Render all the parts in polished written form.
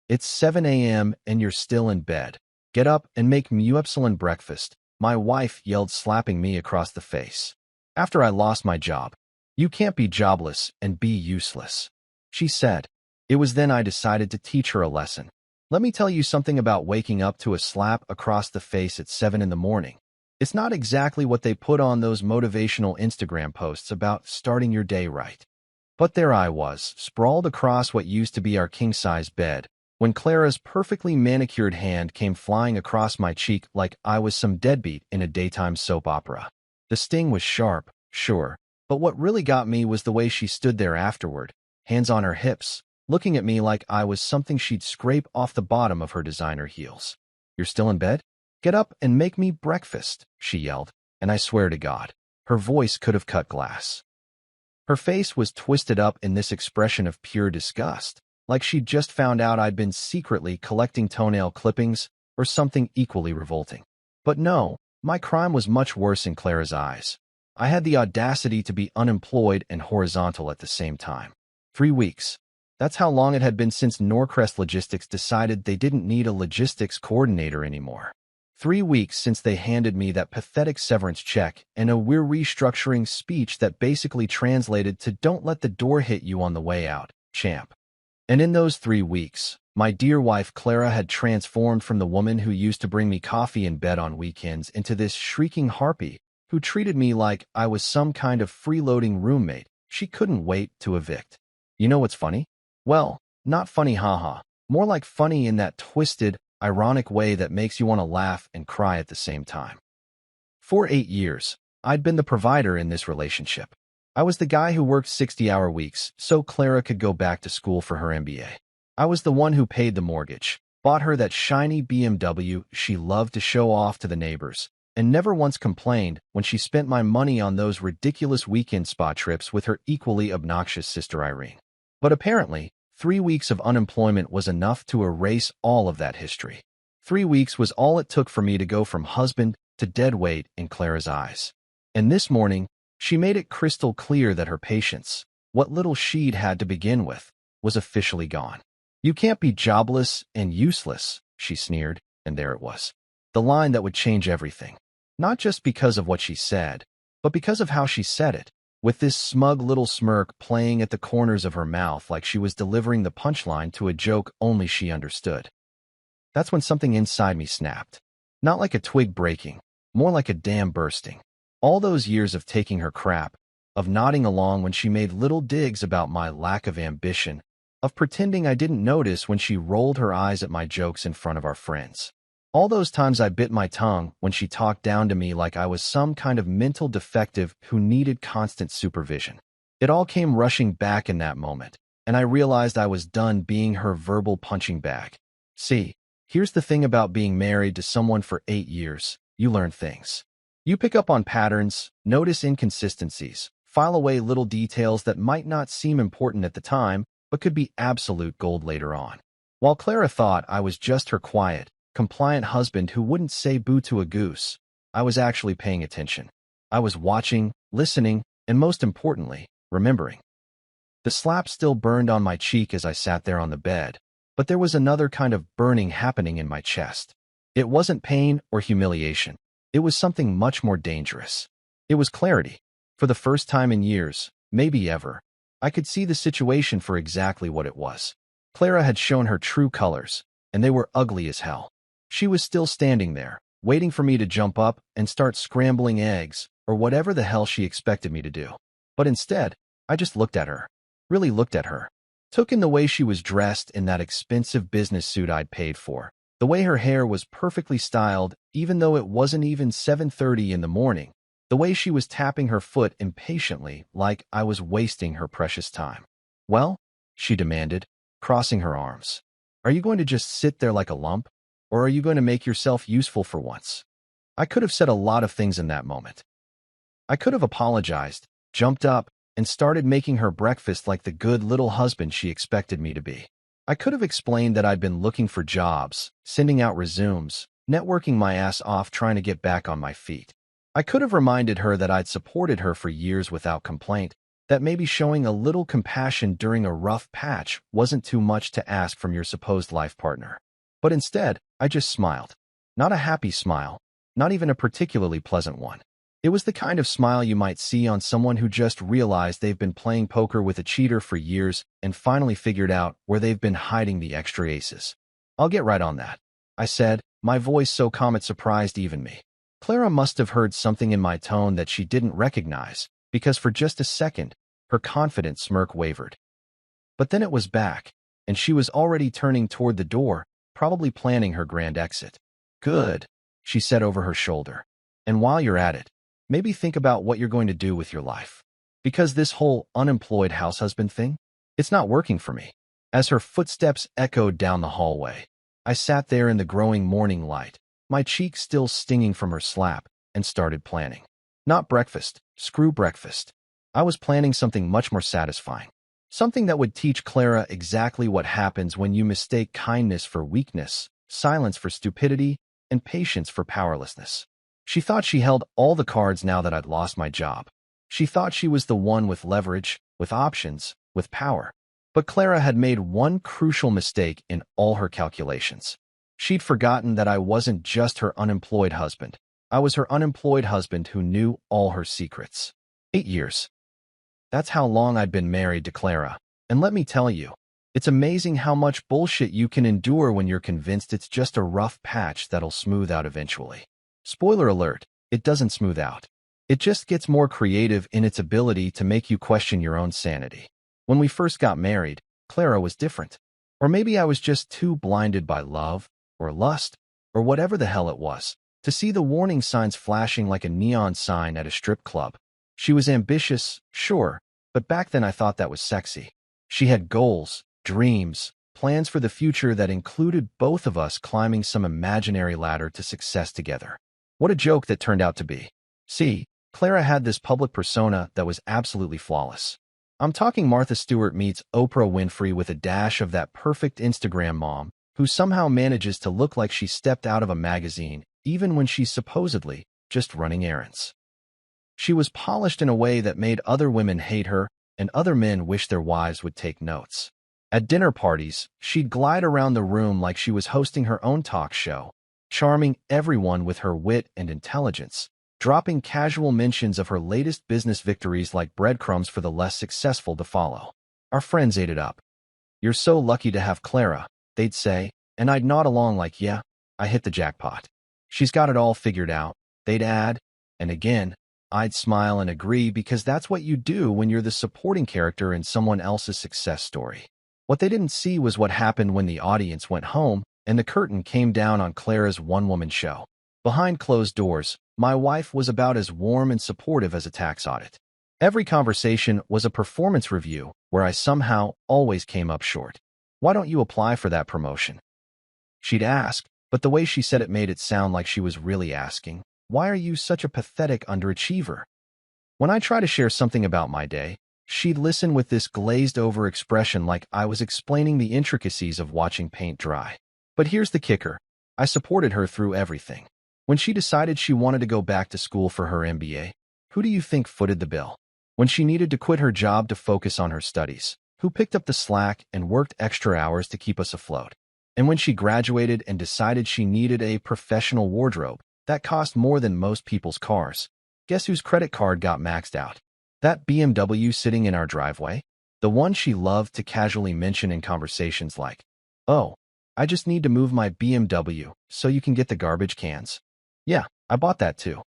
It's 7 a.m. and you're still in bed. Get up and make me excellent breakfast, my wife yelled, slapping me across the face. After I lost my job. You can't be jobless and be useless, she said. It was then I decided to teach her a lesson. Let me tell you something about waking up to a slap across the face at 7 in the morning. It's not exactly what they put on those motivational Instagram posts about starting your day right. But there I was, sprawled across what used to be our king-size bed, when Clara's perfectly manicured hand came flying across my cheek like I was some deadbeat in a daytime soap opera. The sting was sharp, sure, but what really got me was the way she stood there afterward, hands on her hips, looking at me like I was something she'd scrape off the bottom of her designer heels. You're still in bed? Get up and make me breakfast, she yelled, and I swear to God, her voice could have cut glass. Her face was twisted up in this expression of pure disgust, like she'd just found out I'd been secretly collecting toenail clippings or something equally revolting. But no, my crime was much worse in Clara's eyes. I had the audacity to be unemployed and horizontal at the same time. 3 weeks. That's how long it had been since Norcrest Logistics decided they didn't need a logistics coordinator anymore. 3 weeks since they handed me that pathetic severance check and a "we're restructuring" speech that basically translated to "don't let the door hit you on the way out, champ." And in those 3 weeks, my dear wife Clara had transformed from the woman who used to bring me coffee in bed on weekends into this shrieking harpy who treated me like I was some kind of freeloading roommate she couldn't wait to evict. You know what's funny? Well, not funny haha, more like funny in that twisted, ironic way that makes you want to laugh and cry at the same time. For 8 years, I'd been the provider in this relationship. I was the guy who worked 60-hour weeks so Clara could go back to school for her MBA. I was the one who paid the mortgage, bought her that shiny BMW she loved to show off to the neighbors, and never once complained when she spent my money on those ridiculous weekend spa trips with her equally obnoxious sister Irene. But apparently, 3 weeks of unemployment was enough to erase all of that history. 3 weeks was all it took for me to go from husband to dead weight in Clara's eyes. And this morning, she made it crystal clear that her patience, what little she'd had to begin with, was officially gone. You can't be jobless and useless, she sneered, and there it was. The line that would change everything. Not just because of what she said, but because of how she said it, with this smug little smirk playing at the corners of her mouth like she was delivering the punchline to a joke only she understood. That's when something inside me snapped. Not like a twig breaking, more like a dam bursting. All those years of taking her crap, of nodding along when she made little digs about my lack of ambition, of pretending I didn't notice when she rolled her eyes at my jokes in front of our friends. All those times I bit my tongue when she talked down to me like I was some kind of mental defective who needed constant supervision. It all came rushing back in that moment, and I realized I was done being her verbal punching bag. See, here's the thing about being married to someone for 8 years. You learn things. You pick up on patterns, notice inconsistencies, file away little details that might not seem important at the time, but could be absolute gold later on. While Clara thought I was just her quiet, compliant husband who wouldn't say boo to a goose, I was actually paying attention. I was watching, listening, and most importantly, remembering. The slap still burned on my cheek as I sat there on the bed, but there was another kind of burning happening in my chest. It wasn't pain or humiliation. It was something much more dangerous. It was clarity. For the first time in years, maybe ever, I could see the situation for exactly what it was. Clara had shown her true colors, and they were ugly as hell. She was still standing there, waiting for me to jump up and start scrambling eggs, or whatever the hell she expected me to do. But instead, I just looked at her. Really looked at her. Took in the way she was dressed in that expensive business suit I'd paid for. The way her hair was perfectly styled, even though it wasn't even 7:30 in the morning. The way she was tapping her foot impatiently, like I was wasting her precious time. Well, she demanded, crossing her arms. Are you going to just sit there like a lump? Or are you going to make yourself useful for once? I could have said a lot of things in that moment. I could have apologized, jumped up, and started making her breakfast like the good little husband she expected me to be. I could have explained that I'd been looking for jobs, sending out resumes, networking my ass off trying to get back on my feet. I could have reminded her that I'd supported her for years without complaint, That maybe showing a little compassion during a rough patch wasn't too much to ask from your supposed life partner. But instead, I just smiled. Not a happy smile, not even a particularly pleasant one. It was the kind of smile you might see on someone who just realized they've been playing poker with a cheater for years and finally figured out where they've been hiding the extra aces. "I'll get right on that," I said, my voice so calm it surprised even me. Clara must have heard something in my tone that she didn't recognize, because for just a second, her confident smirk wavered. But then it was back, and she was already turning toward the door, probably planning her grand exit. "Good," she said over her shoulder. "And while you're at it, maybe think about what you're going to do with your life. Because this whole unemployed house husband thing, it's not working for me." As her footsteps echoed down the hallway, I sat there in the growing morning light, my cheeks still stinging from her slap, and started planning. Not breakfast, screw breakfast. I was planning something much more satisfying. Something that would teach Clara exactly what happens when you mistake kindness for weakness, silence for stupidity, and patience for powerlessness. She thought she held all the cards now that I'd lost my job. She thought she was the one with leverage, with options, with power. But Clara had made one crucial mistake in all her calculations. She'd forgotten that I wasn't just her unemployed husband. I was her unemployed husband who knew all her secrets. 8 years. That's how long I'd been married to Clara. And let me tell you, it's amazing how much bullshit you can endure when you're convinced it's just a rough patch that'll smooth out eventually. Spoiler alert, it doesn't smooth out. It just gets more creative in its ability to make you question your own sanity. When we first got married, Clara was different. Or maybe I was just too blinded by love, or lust, or whatever the hell it was, to see the warning signs flashing like a neon sign at a strip club. She was ambitious, sure, but back then I thought that was sexy. She had goals, dreams, plans for the future that included both of us climbing some imaginary ladder to success together. What a joke that turned out to be. See, Clara had this public persona that was absolutely flawless. I'm talking Martha Stewart meets Oprah Winfrey with a dash of that perfect Instagram mom who somehow manages to look like she stepped out of a magazine even when she's supposedly just running errands. She was polished in a way that made other women hate her and other men wish their wives would take notes. At dinner parties, she'd glide around the room like she was hosting her own talk show, charming everyone with her wit and intelligence, dropping casual mentions of her latest business victories like breadcrumbs for the less successful to follow. Our friends ate it up. "You're so lucky to have Clara," they'd say, and I'd nod along like, "Yeah, I hit the jackpot. She's got it all figured out," they'd add, and again, I'd smile and agree because that's what you do when you're the supporting character in someone else's success story. What they didn't see was what happened when the audience went home and the curtain came down on Clara's one-woman show. Behind closed doors, my wife was about as warm and supportive as a tax audit. Every conversation was a performance review where I somehow always came up short. "Why don't you apply for that promotion?" she'd ask, but the way she said it made it sound like she was really asking, "Why are you such a pathetic underachiever?" When I try to share something about my day, she'd listen with this glazed-over expression like I was explaining the intricacies of watching paint dry. But here's the kicker. I supported her through everything. When she decided she wanted to go back to school for her MBA, who do you think footed the bill? When she needed to quit her job to focus on her studies, who picked up the slack and worked extra hours to keep us afloat? And when she graduated and decided she needed a professional wardrobe that cost more than most people's cars, guess whose credit card got maxed out? That BMW sitting in our driveway? The one she loved to casually mention in conversations like, "Oh, I just need to move my BMW so you can get the garbage cans." Yeah, I bought that too.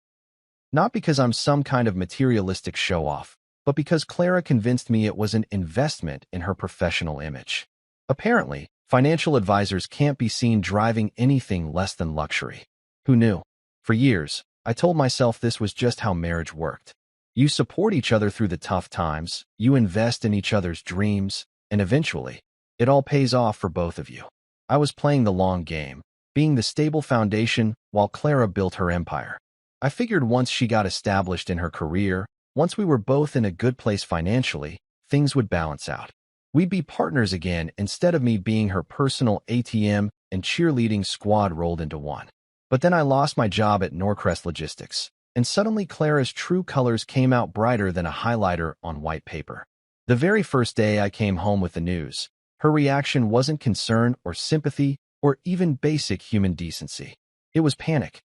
Not because I'm some kind of materialistic show-off, but because Clara convinced me it was an investment in her professional image. Apparently, financial advisors can't be seen driving anything less than luxury. Who knew? For years, I told myself this was just how marriage worked. You support each other through the tough times, you invest in each other's dreams, and eventually, it all pays off for both of you. I was playing the long game, being the stable foundation while Clara built her empire. I figured once she got established in her career, once we were both in a good place financially, things would balance out. We'd be partners again instead of me being her personal ATM and cheerleading squad rolled into one. But then I lost my job at Norcrest Logistics. and suddenly Clara's true colors came out brighter than a highlighter on white paper. The very first day I came home with the news, her reaction wasn't concern or sympathy or even basic human decency. It was panic.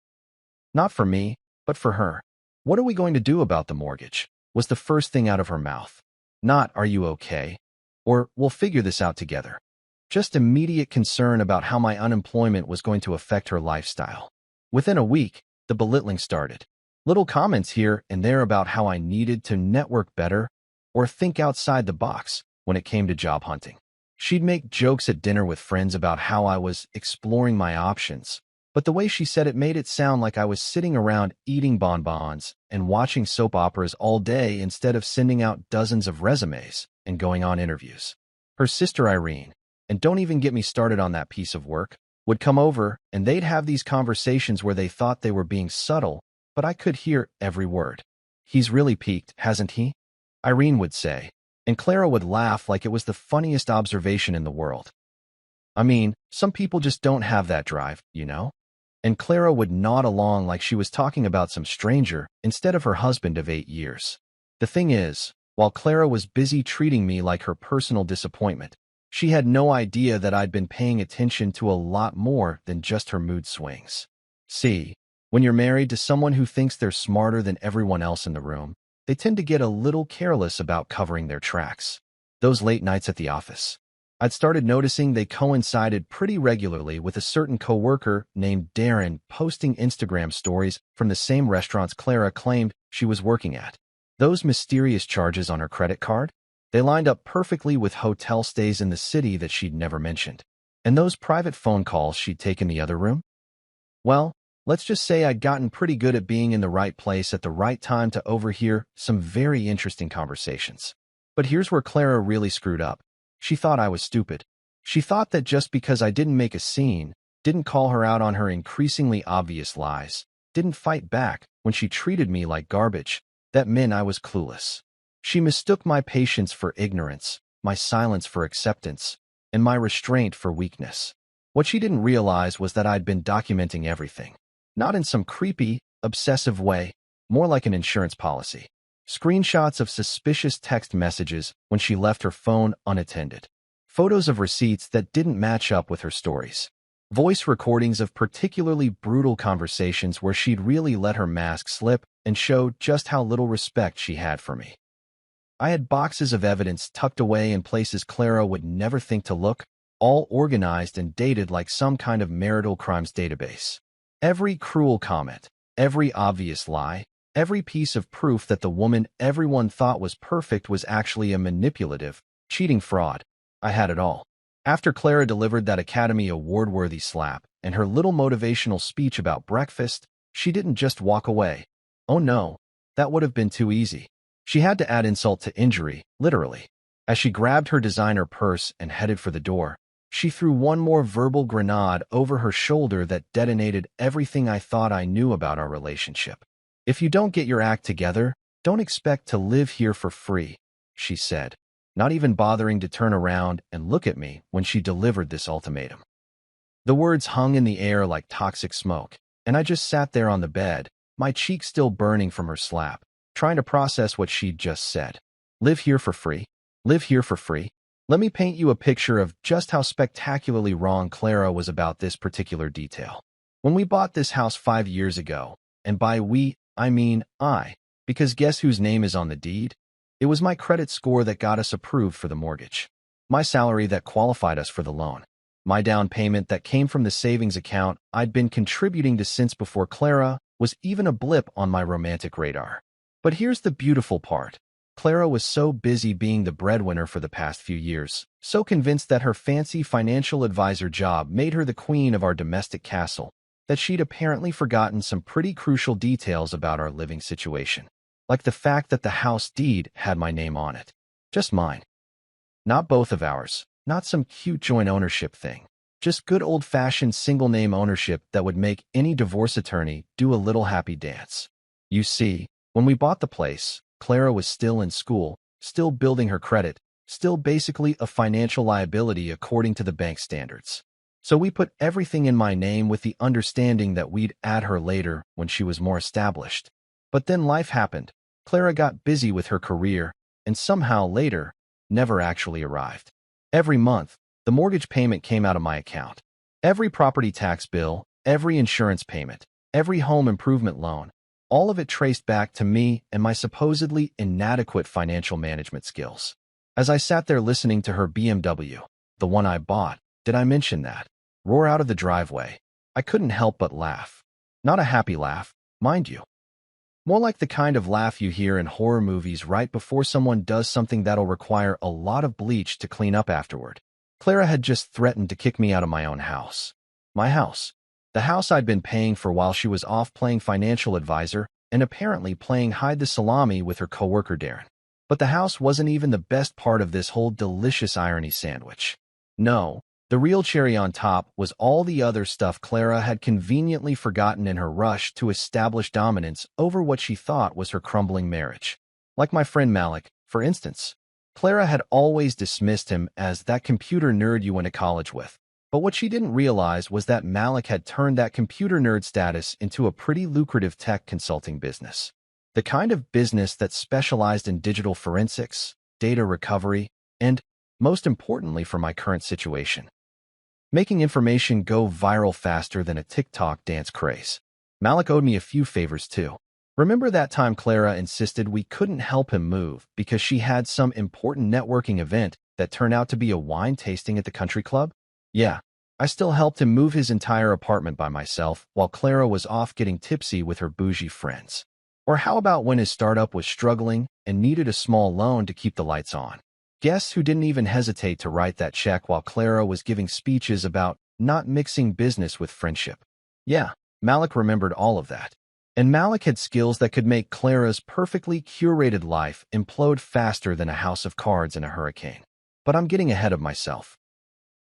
Not for me, but for her. "What are we going to do about the mortgage?" was the first thing out of her mouth. Not, "Are you okay?" or "We'll figure this out together." Just immediate concern about how my unemployment was going to affect her lifestyle. Within a week, the belittling started. Little comments here and there about how I needed to network better or think outside the box when it came to job hunting. She'd make jokes at dinner with friends about how I was exploring my options, but the way she said it made it sound like I was sitting around eating bonbons and watching soap operas all day instead of sending out dozens of resumes and going on interviews. Her sister Irene, and don't even get me started on that piece of work, would come over and they'd have these conversations where they thought they were being subtle, but I could hear every word. "He's really peaked, hasn't he?" Irene would say, and Clara would laugh like it was the funniest observation in the world. "I mean, some people just don't have that drive, you know?" And Clara would nod along like she was talking about some stranger instead of her husband of 8 years. The thing is, while Clara was busy treating me like her personal disappointment, she had no idea that I'd been paying attention to a lot more than just her mood swings. See, when you're married to someone who thinks they're smarter than everyone else in the room, they tend to get a little careless about covering their tracks. Those late nights at the office, I'd started noticing they coincided pretty regularly with a certain coworker named Darren posting Instagram stories from the same restaurants Clara claimed she was working at. Those mysterious charges on her credit card, they lined up perfectly with hotel stays in the city that she'd never mentioned. And those private phone calls she'd taken the other room? Well, let's just say I'd gotten pretty good at being in the right place at the right time to overhear some very interesting conversations. But here's where Clara really screwed up. She thought I was stupid. She thought that just because I didn't make a scene, didn't call her out on her increasingly obvious lies, didn't fight back when she treated me like garbage, that meant I was clueless. She mistook my patience for ignorance, my silence for acceptance, and my restraint for weakness. What she didn't realize was that I'd been documenting everything. Not in some creepy, obsessive way, more like an insurance policy. Screenshots of suspicious text messages when she left her phone unattended. Photos of receipts that didn't match up with her stories. Voice recordings of particularly brutal conversations where she'd really let her mask slip and showed just how little respect she had for me. I had boxes of evidence tucked away in places Clara would never think to look, all organized and dated like some kind of marital crimes database. Every cruel comment, every obvious lie, every piece of proof that the woman everyone thought was perfect was actually a manipulative, cheating fraud. I had it all. After Clara delivered that Academy Award-worthy slap and her little motivational speech about breakfast, she didn't just walk away. Oh no, that would have been too easy. She had to add insult to injury, literally. As she grabbed her designer purse and headed for the door, she threw one more verbal grenade over her shoulder that detonated everything I thought I knew about our relationship. "If you don't get your act together, don't expect to live here for free," she said, not even bothering to turn around and look at me when she delivered this ultimatum. The words hung in the air like toxic smoke, and I just sat there on the bed, my cheeks still burning from her slap, trying to process what she'd just said. Live here for free? Live here for free? Let me paint you a picture of just how spectacularly wrong Clara was about this particular detail. When we bought this house 5 years ago, and by we, I mean I, because guess whose name is on the deed? It was my credit score that got us approved for the mortgage. My salary that qualified us for the loan. My down payment that came from the savings account I'd been contributing to since before Clara was even a blip on my romantic radar. But here's the beautiful part. Clara was so busy being the breadwinner for the past few years, so convinced that her fancy financial advisor job made her the queen of our domestic castle, that she'd apparently forgotten some pretty crucial details about our living situation. Like the fact that the house deed had my name on it. Just mine. Not both of ours. Not some cute joint ownership thing. Just good old-fashioned single-name ownership that would make any divorce attorney do a little happy dance. You see, when we bought the place, Clara was still in school, still building her credit, still basically a financial liability according to the bank standards. So we put everything in my name with the understanding that we'd add her later when she was more established. But then life happened. Clara got busy with her career, and somehow later, never actually arrived. Every month, the mortgage payment came out of my account. Every property tax bill, every insurance payment, every home improvement loan, all of it traced back to me and my supposedly inadequate financial management skills. As I sat there listening to her BMW, the one I bought, did I mention that, roar out of the driveway, I couldn't help but laugh. Not a happy laugh, mind you. More like the kind of laugh you hear in horror movies right before someone does something that'll require a lot of bleach to clean up afterward. Clara had just threatened to kick me out of my own house. My house. The house I'd been paying for while she was off playing financial advisor and apparently playing hide the salami with her coworker Darren. But the house wasn't even the best part of this whole delicious irony sandwich. No, the real cherry on top was all the other stuff Clara had conveniently forgotten in her rush to establish dominance over what she thought was her crumbling marriage. Like my friend Malik, for instance. Clara had always dismissed him as that computer nerd you went to college with. But what she didn't realize was that Malik had turned that computer nerd status into a pretty lucrative tech consulting business. The kind of business that specialized in digital forensics, data recovery, and, most importantly for my current situation, making information go viral faster than a TikTok dance craze. Malik owed me a few favors too. Remember that time Clara insisted we couldn't help him move because she had some important networking event that turned out to be a wine tasting at the country club? Yeah, I still helped him move his entire apartment by myself while Clara was off getting tipsy with her bougie friends. Or how about when his startup was struggling and needed a small loan to keep the lights on? Guess who didn't even hesitate to write that check while Clara was giving speeches about not mixing business with friendship? Yeah, Malik remembered all of that. And Malik had skills that could make Clara's perfectly curated life implode faster than a house of cards in a hurricane. But I'm getting ahead of myself.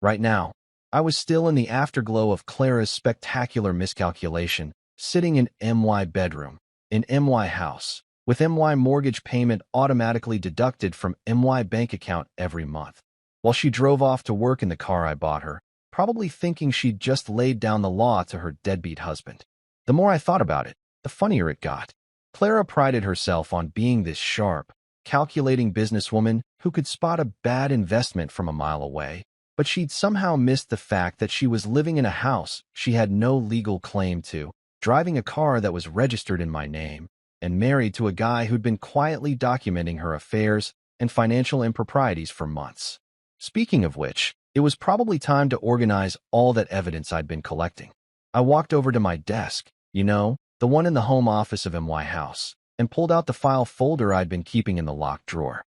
Right now, I was still in the afterglow of Clara's spectacular miscalculation, sitting in MY bedroom, in MY house, with MY mortgage payment automatically deducted from MY bank account every month, while she drove off to work in the car I bought her, probably thinking she'd just laid down the law to her deadbeat husband. The more I thought about it, the funnier it got. Clara prided herself on being this sharp, calculating businesswoman who could spot a bad investment from a mile away, but she'd somehow missed the fact that she was living in a house she had no legal claim to, driving a car that was registered in my name, and married to a guy who'd been quietly documenting her affairs and financial improprieties for months. Speaking of which, it was probably time to organize all that evidence I'd been collecting. I walked over to my desk, the one in the home office of MY House, and pulled out the file folder I'd been keeping in the locked drawer.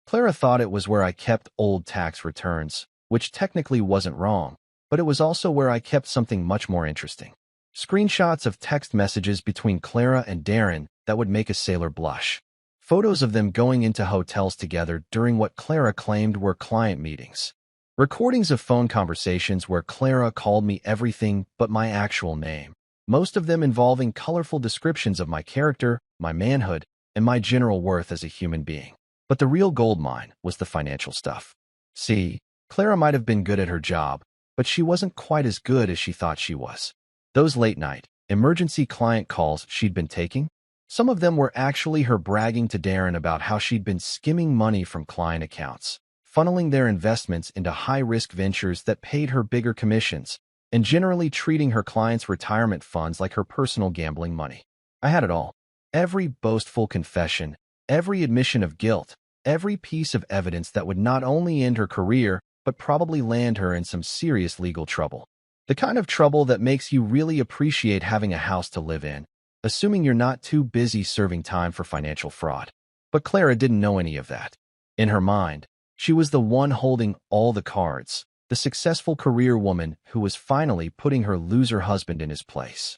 Clara thought it was where I kept old tax returns, which technically wasn't wrong, but it was also where I kept something much more interesting. Screenshots of text messages between Clara and Darren that would make a sailor blush. Photos of them going into hotels together during what Clara claimed were client meetings. Recordings of phone conversations where Clara called me everything but my actual name. Most of them involving colorful descriptions of my character, my manhood, and my general worth as a human being. But the real goldmine was the financial stuff. See, Clara might have been good at her job, but she wasn't quite as good as she thought she was. Those late-night, emergency client calls she'd been taking, some of them were actually her bragging to Darren about how she'd been skimming money from client accounts, funneling their investments into high-risk ventures that paid her bigger commissions, and generally treating her clients' retirement funds like her personal gambling money. I had it all. Every boastful confession, every admission of guilt, every piece of evidence that would not only end her career, but probably land her in some serious legal trouble. The kind of trouble that makes you really appreciate having a house to live in, assuming you're not too busy serving time for financial fraud. But Clara didn't know any of that. In her mind, she was the one holding all the cards, the successful career woman who was finally putting her loser husband in his place.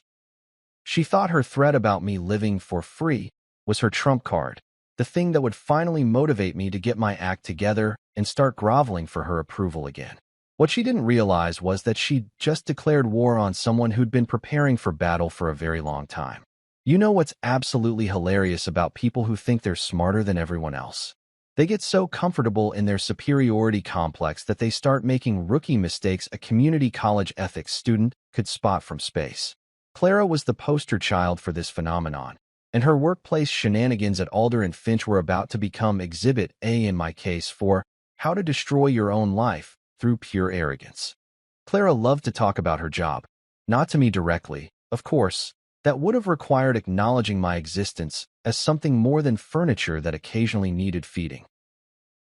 She thought her threat about me living for free was her trump card, the thing that would finally motivate me to get my act together and start groveling for her approval again. What she didn't realize was that she'd just declared war on someone who'd been preparing for battle for a very long time. You know what's absolutely hilarious about people who think they're smarter than everyone else? They get so comfortable in their superiority complex that they start making rookie mistakes a community college ethics student could spot from space. Clara was the poster child for this phenomenon, and her workplace shenanigans at Alder and Finch were about to become Exhibit A in my case for how to destroy your own life through pure arrogance. Clara loved to talk about her job. Not to me directly, of course. That would have required acknowledging my existence as something more than furniture that occasionally needed feeding.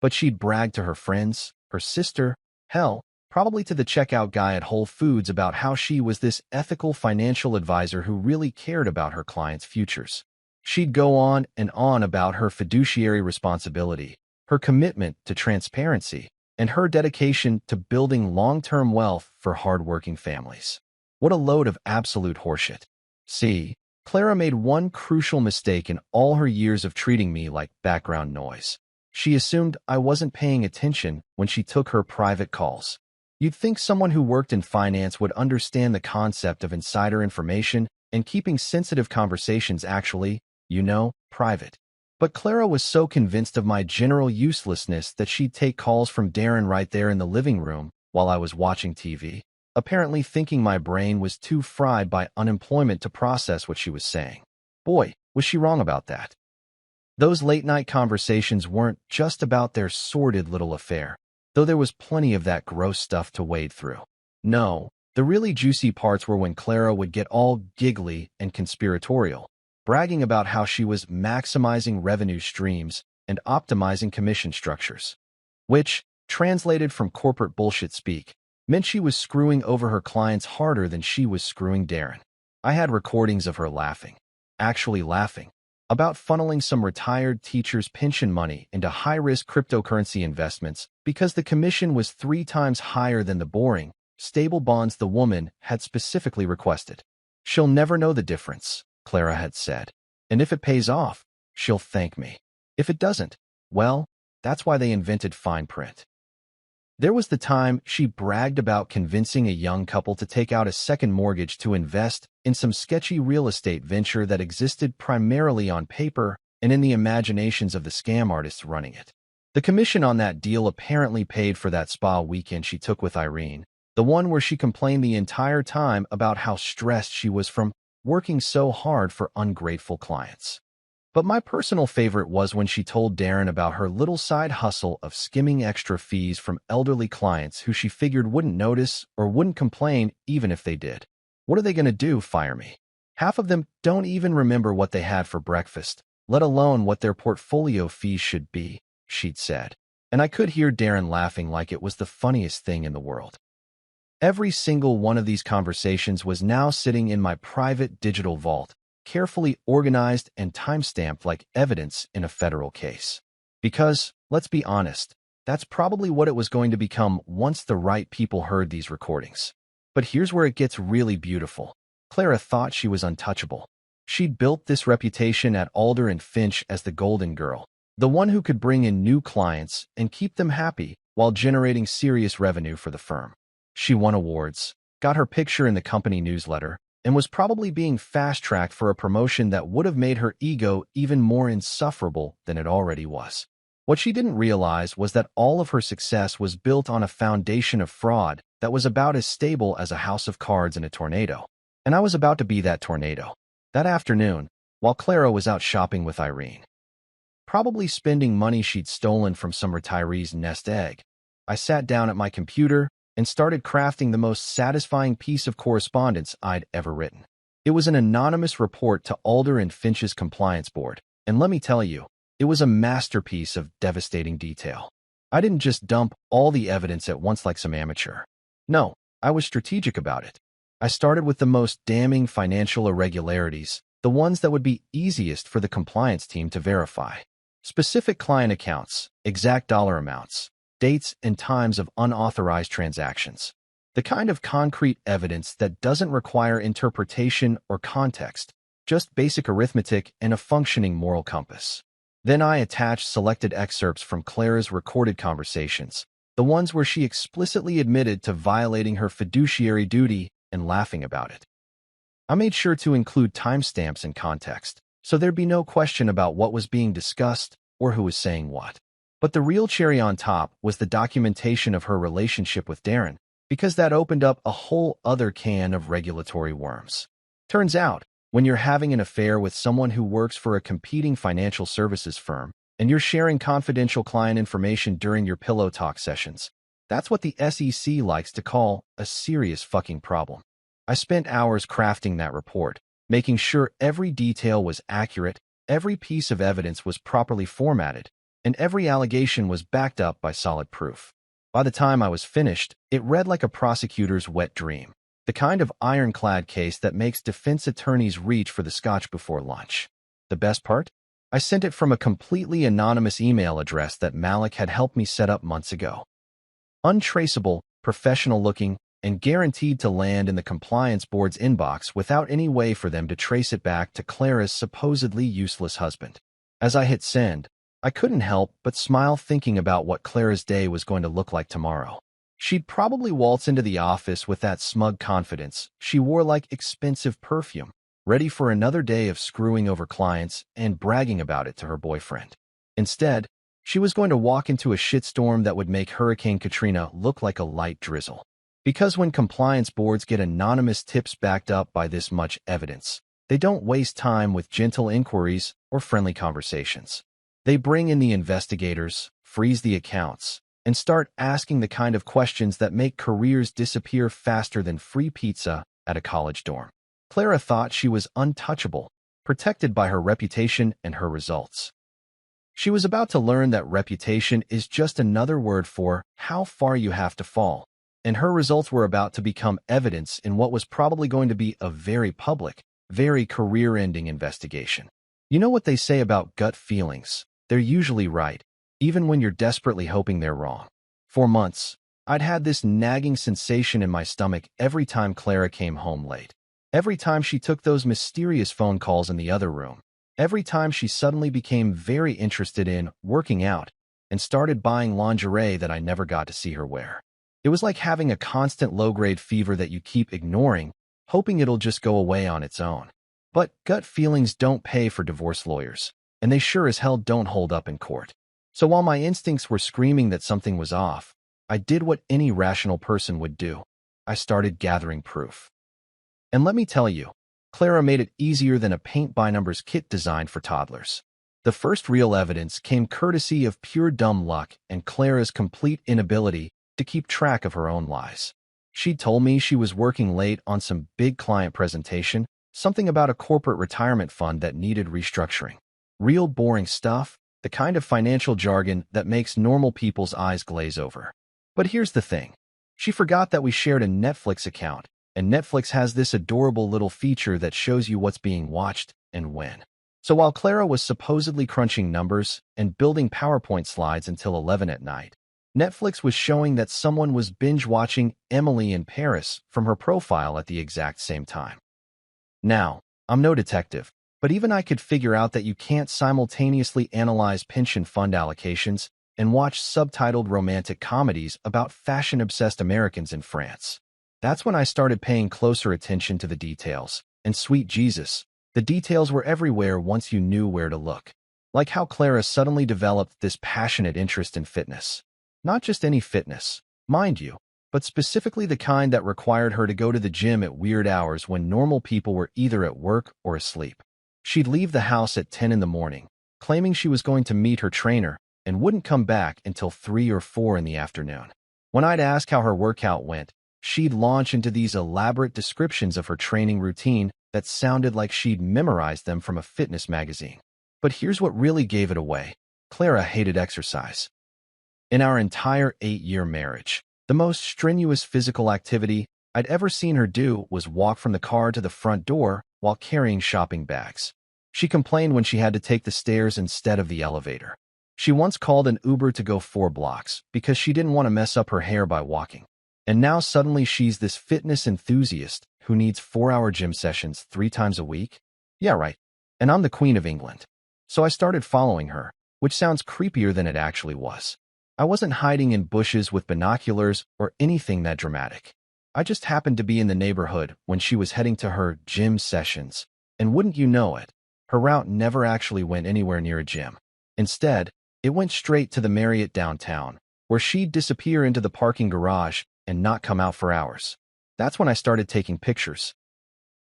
But she'd brag to her friends, her sister, hell, probably to the checkout guy at Whole Foods about how she was this ethical financial advisor who really cared about her clients' futures. She'd go on and on about her fiduciary responsibility, her commitment to transparency, and her dedication to building long-term wealth for hardworking families. What a load of absolute horseshit. See, Clara made one crucial mistake in all her years of treating me like background noise. She assumed I wasn't paying attention when she took her private calls. You'd think someone who worked in finance would understand the concept of insider information and keeping sensitive conversations actually, private. But Clara was so convinced of my general uselessness that she'd take calls from Darren right there in the living room while I was watching TV. Apparently thinking my brain was too fried by unemployment to process what she was saying. Boy, was she wrong about that. Those late-night conversations weren't just about their sordid little affair, though there was plenty of that gross stuff to wade through. No, the really juicy parts were when Clara would get all giggly and conspiratorial, bragging about how she was maximizing revenue streams and optimizing commission structures, which, translated from corporate bullshit speak, meant she was screwing over her clients harder than she was screwing Darren. I had recordings of her laughing, actually laughing, about funneling some retired teacher's pension money into high-risk cryptocurrency investments because the commission was 3 times higher than the boring, stable bonds the woman had specifically requested. She'll never know the difference, Clara had said. And if it pays off, she'll thank me. If it doesn't, well, that's why they invented fine print. There was the time she bragged about convincing a young couple to take out a second mortgage to invest in some sketchy real estate venture that existed primarily on paper and in the imaginations of the scam artists running it. The commission on that deal apparently paid for that spa weekend she took with Irene, the one where she complained the entire time about how stressed she was from working so hard for ungrateful clients. But my personal favorite was when she told Darren about her little side hustle of skimming extra fees from elderly clients who she figured wouldn't notice or wouldn't complain even if they did. What are they going to do, fire me? Half of them don't even remember what they had for breakfast, let alone what their portfolio fees should be, she'd said. And I could hear Darren laughing like it was the funniest thing in the world. Every single one of these conversations was now sitting in my private digital vault, carefully organized and time-stamped like evidence in a federal case. Because, let's be honest, that's probably what it was going to become once the right people heard these recordings. But here's where it gets really beautiful. Clara thought she was untouchable. She'd built this reputation at Alder and Finch as the golden girl, the one who could bring in new clients and keep them happy while generating serious revenue for the firm. She won awards, got her picture in the company newsletter, and was probably being fast-tracked for a promotion that would have made her ego even more insufferable than it already was. What she didn't realize was that all of her success was built on a foundation of fraud that was about as stable as a house of cards in a tornado. And I was about to be that tornado. That afternoon, while Clara was out shopping with Irene, probably spending money she'd stolen from some retiree's nest egg, I sat down at my computer and started crafting the most satisfying piece of correspondence I'd ever written. It was an anonymous report to Alder and Finch's compliance board, and let me tell you, it was a masterpiece of devastating detail. I didn't just dump all the evidence at once like some amateur. No, I was strategic about it. I started with the most damning financial irregularities, the ones that would be easiest for the compliance team to verify. Specific client accounts, exact dollar amounts, dates and times of unauthorized transactions. The kind of concrete evidence that doesn't require interpretation or context, just basic arithmetic and a functioning moral compass. Then I attached selected excerpts from Clara's recorded conversations, the ones where she explicitly admitted to violating her fiduciary duty and laughing about it. I made sure to include timestamps and context, so there'd be no question about what was being discussed or who was saying what. But the real cherry on top was the documentation of her relationship with Darren, because that opened up a whole other can of regulatory worms. Turns out, When you're having an affair with someone who works for a competing financial services firm, and you're sharing confidential client information during your pillow talk sessions, that's what the SEC likes to call a serious fucking problem. I spent hours crafting that report, making sure every detail was accurate, every piece of evidence was properly formatted, and every allegation was backed up by solid proof. By the time I was finished, it read like a prosecutor's wet dream, the kind of ironclad case that makes defense attorneys reach for the scotch before lunch. The best part? I sent it from a completely anonymous email address that Malik had helped me set up months ago. Untraceable, professional-looking, and guaranteed to land in the compliance board's inbox without any way for them to trace it back to Clara's supposedly useless husband. As I hit send, I couldn't help but smile thinking about what Clara's day was going to look like tomorrow. She'd probably waltz into the office with that smug confidence she wore like expensive perfume, ready for another day of screwing over clients and bragging about it to her boyfriend. Instead, she was going to walk into a shitstorm that would make Hurricane Katrina look like a light drizzle. Because when compliance boards get anonymous tips backed up by this much evidence, they don't waste time with gentle inquiries or friendly conversations. They bring in the investigators, freeze the accounts, and start asking the kind of questions that make careers disappear faster than free pizza at a college dorm. Clara thought she was untouchable, protected by her reputation and her results. She was about to learn that reputation is just another word for how far you have to fall, and her results were about to become evidence in what was probably going to be a very public, very career-ending investigation. You know what they say about gut feelings? They're usually right, even when you're desperately hoping they're wrong. For months, I'd had this nagging sensation in my stomach every time Clara came home late. Every time she took those mysterious phone calls in the other room. Every time she suddenly became very interested in working out and started buying lingerie that I never got to see her wear. It was like having a constant low-grade fever that you keep ignoring, hoping it'll just go away on its own. But gut feelings don't pay for divorce lawyers, and they sure as hell don't hold up in court. So while my instincts were screaming that something was off, I did what any rational person would do. I started gathering proof. And let me tell you, Clara made it easier than a paint-by-numbers kit designed for toddlers. The first real evidence came courtesy of pure dumb luck and Clara's complete inability to keep track of her own lies. She'd told me she was working late on some big client presentation, something about a corporate retirement fund that needed restructuring. Real boring stuff, the kind of financial jargon that makes normal people's eyes glaze over. But here's the thing. She forgot that we shared a Netflix account, and Netflix has this adorable little feature that shows you what's being watched and when. So while Clara was supposedly crunching numbers and building PowerPoint slides until 11 at night, Netflix was showing that someone was binge-watching Emily in Paris from her profile at the exact same time. Now, I'm no detective, but even I could figure out that you can't simultaneously analyze pension fund allocations and watch subtitled romantic comedies about fashion-obsessed Americans in France. That's when I started paying closer attention to the details, and sweet Jesus, the details were everywhere once you knew where to look. Like how Clara suddenly developed this passionate interest in fitness. Not just any fitness, mind you, but specifically the kind that required her to go to the gym at weird hours when normal people were either at work or asleep. She'd leave the house at 10 in the morning, claiming she was going to meet her trainer and wouldn't come back until 3 or 4 in the afternoon. When I'd ask how her workout went, she'd launch into these elaborate descriptions of her training routine that sounded like she'd memorized them from a fitness magazine. But here's what really gave it away. Clara hated exercise. In our entire 8-year marriage, the most strenuous physical activity I'd ever seen her do was walk from the car to the front door while carrying shopping bags. She complained when she had to take the stairs instead of the elevator. She once called an Uber to go 4 blocks because she didn't want to mess up her hair by walking. And now suddenly she's this fitness enthusiast who needs 4-hour gym sessions 3 times a week? Yeah, right. And I'm the Queen of England. So I started following her, which sounds creepier than it actually was. I wasn't hiding in bushes with binoculars or anything that dramatic. I just happened to be in the neighborhood when she was heading to her gym sessions, and wouldn't you know it, her route never actually went anywhere near a gym. Instead, it went straight to the Marriott downtown, where she'd disappear into the parking garage and not come out for hours. That's when I started taking pictures.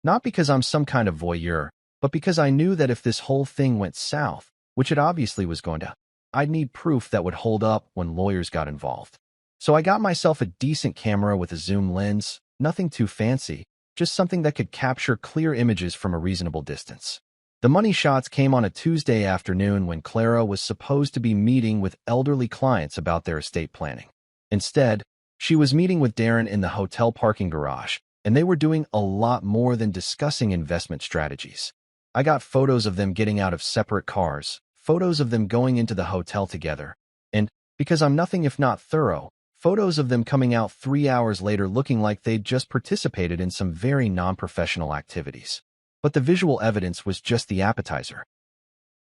Not because I'm some kind of voyeur, but because I knew that if this whole thing went south, which it obviously was going to, I'd need proof that would hold up when lawyers got involved. So I got myself a decent camera with a zoom lens, nothing too fancy, just something that could capture clear images from a reasonable distance. The money shots came on a Tuesday afternoon when Clara was supposed to be meeting with elderly clients about their estate planning. Instead, she was meeting with Darren in the hotel parking garage, and they were doing a lot more than discussing investment strategies. I got photos of them getting out of separate cars, photos of them going into the hotel together, and, because I'm nothing if not thorough, photos of them coming out 3 hours later looking like they'd just participated in some very non-professional activities. But the visual evidence was just the appetizer.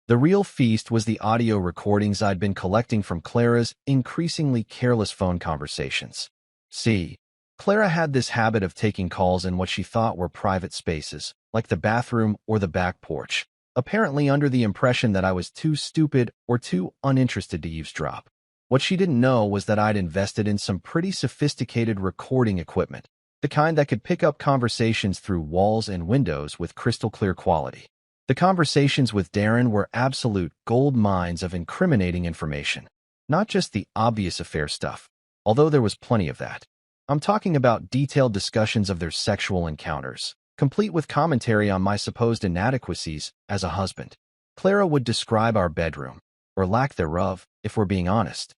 The real feast was the audio recordings I'd been collecting from Clara's increasingly careless phone conversations. See, Clara had this habit of taking calls in what she thought were private spaces, like the bathroom or the back porch, apparently under the impression that I was too stupid or too uninterested to eavesdrop. What she didn't know was that I'd invested in some pretty sophisticated recording equipment, the kind that could pick up conversations through walls and windows with crystal clear quality. The conversations with Darren were absolute gold mines of incriminating information, not just the obvious affair stuff, although there was plenty of that. I'm talking about detailed discussions of their sexual encounters, complete with commentary on my supposed inadequacies as a husband. Clara would describe our bedroom, or lack thereof, if we're being honest,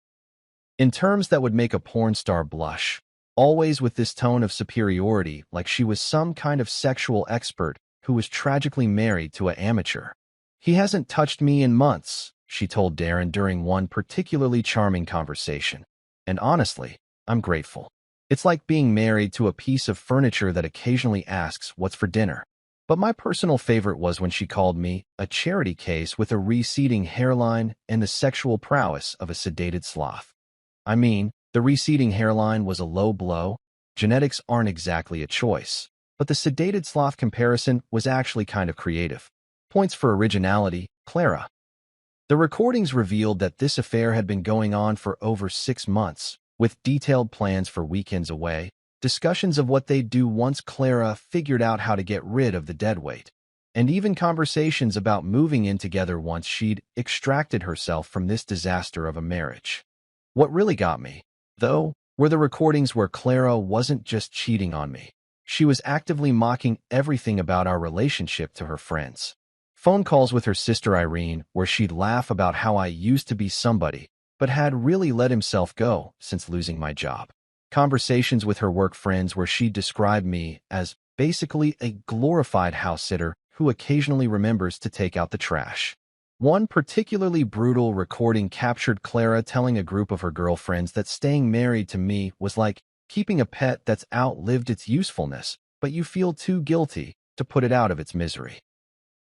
in terms that would make a porn star blush, always with this tone of superiority, like she was some kind of sexual expert who was tragically married to an amateur. "He hasn't touched me in months," she told Darren during one particularly charming conversation. And honestly, I'm grateful. It's like being married to a piece of furniture that occasionally asks what's for dinner. But my personal favorite was when she called me a charity case with a receding hairline and the sexual prowess of a sedated sloth. I mean, the receding hairline was a low blow. Genetics aren't exactly a choice. But the sedated sloth comparison was actually kind of creative. Points for originality, Clara. The recordings revealed that this affair had been going on for over 6 months, with detailed plans for weekends away, discussions of what they'd do once Clara figured out how to get rid of the deadweight, and even conversations about moving in together once she'd extracted herself from this disaster of a marriage. What really got me, though, were the recordings where Clara wasn't just cheating on me. She was actively mocking everything about our relationship to her friends. Phone calls with her sister Irene, where she'd laugh about how I used to be somebody, but had really let himself go since losing my job. Conversations with her work friends where she'd describe me as basically a glorified house sitter who occasionally remembers to take out the trash. One particularly brutal recording captured Clara telling a group of her girlfriends that staying married to me was like keeping a pet that's outlived its usefulness, but you feel too guilty to put it out of its misery.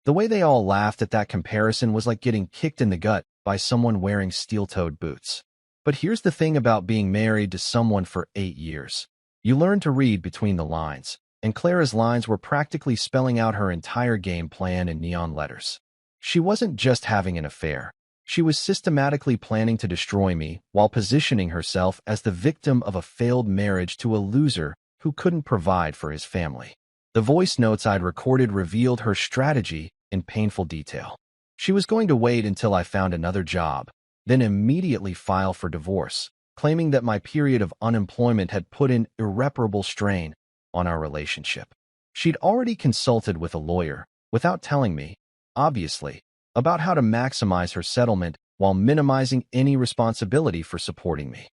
The way they all laughed at that comparison was like getting kicked in the gut by someone wearing steel-toed boots. But here's the thing about being married to someone for 8 years. You learn to read between the lines, and Clara's lines were practically spelling out her entire game plan in neon letters. She wasn't just having an affair. She was systematically planning to destroy me while positioning herself as the victim of a failed marriage to a loser who couldn't provide for his family. The voice notes I'd recorded revealed her strategy in painful detail. She was going to wait until I found another job, then immediately file for divorce, claiming that my period of unemployment had put an irreparable strain on our relationship. She'd already consulted with a lawyer, without telling me, obviously, about how to maximize her settlement while minimizing any responsibility for supporting me.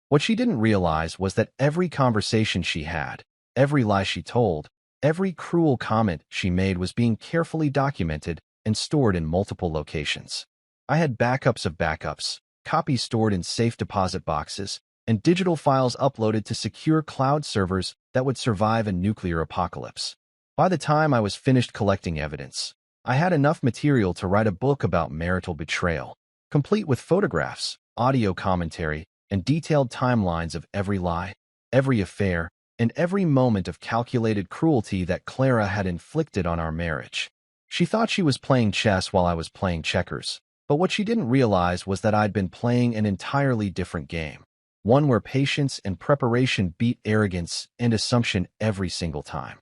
What she didn't realize was that every conversation she had, every lie she told, every cruel comment she made was being carefully documented and stored in multiple locations. I had backups of backups, copies stored in safe deposit boxes, and digital files uploaded to secure cloud servers that would survive a nuclear apocalypse. By the time I was finished collecting evidence, I had enough material to write a book about marital betrayal, complete with photographs, audio commentary, and detailed timelines of every lie, every affair, and every moment of calculated cruelty that Clara had inflicted on our marriage. She thought she was playing chess while I was playing checkers, but what she didn't realize was that I'd been playing an entirely different game, one where patience and preparation beat arrogance and assumption every single time.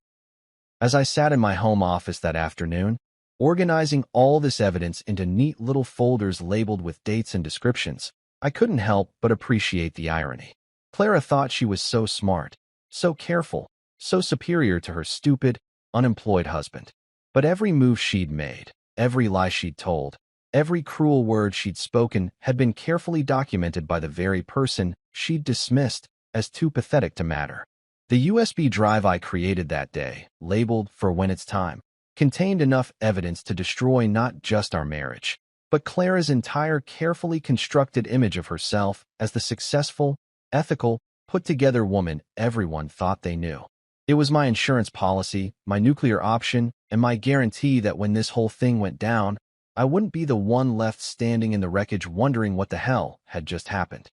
As I sat in my home office that afternoon, organizing all this evidence into neat little folders labeled with dates and descriptions, I couldn't help but appreciate the irony. Clara thought she was so smart, so careful, so superior to her stupid, unemployed husband. But every move she'd made, every lie she'd told, every cruel word she'd spoken had been carefully documented by the very person she'd dismissed as too pathetic to matter. The USB drive I created that day, labeled for when it's time, contained enough evidence to destroy not just our marriage, but Clara's entire carefully constructed image of herself as the successful, ethical, put-together woman everyone thought they knew. It was my insurance policy, my nuclear option, and my guarantee that when this whole thing went down, I wouldn't be the one left standing in the wreckage wondering what the hell had just happened.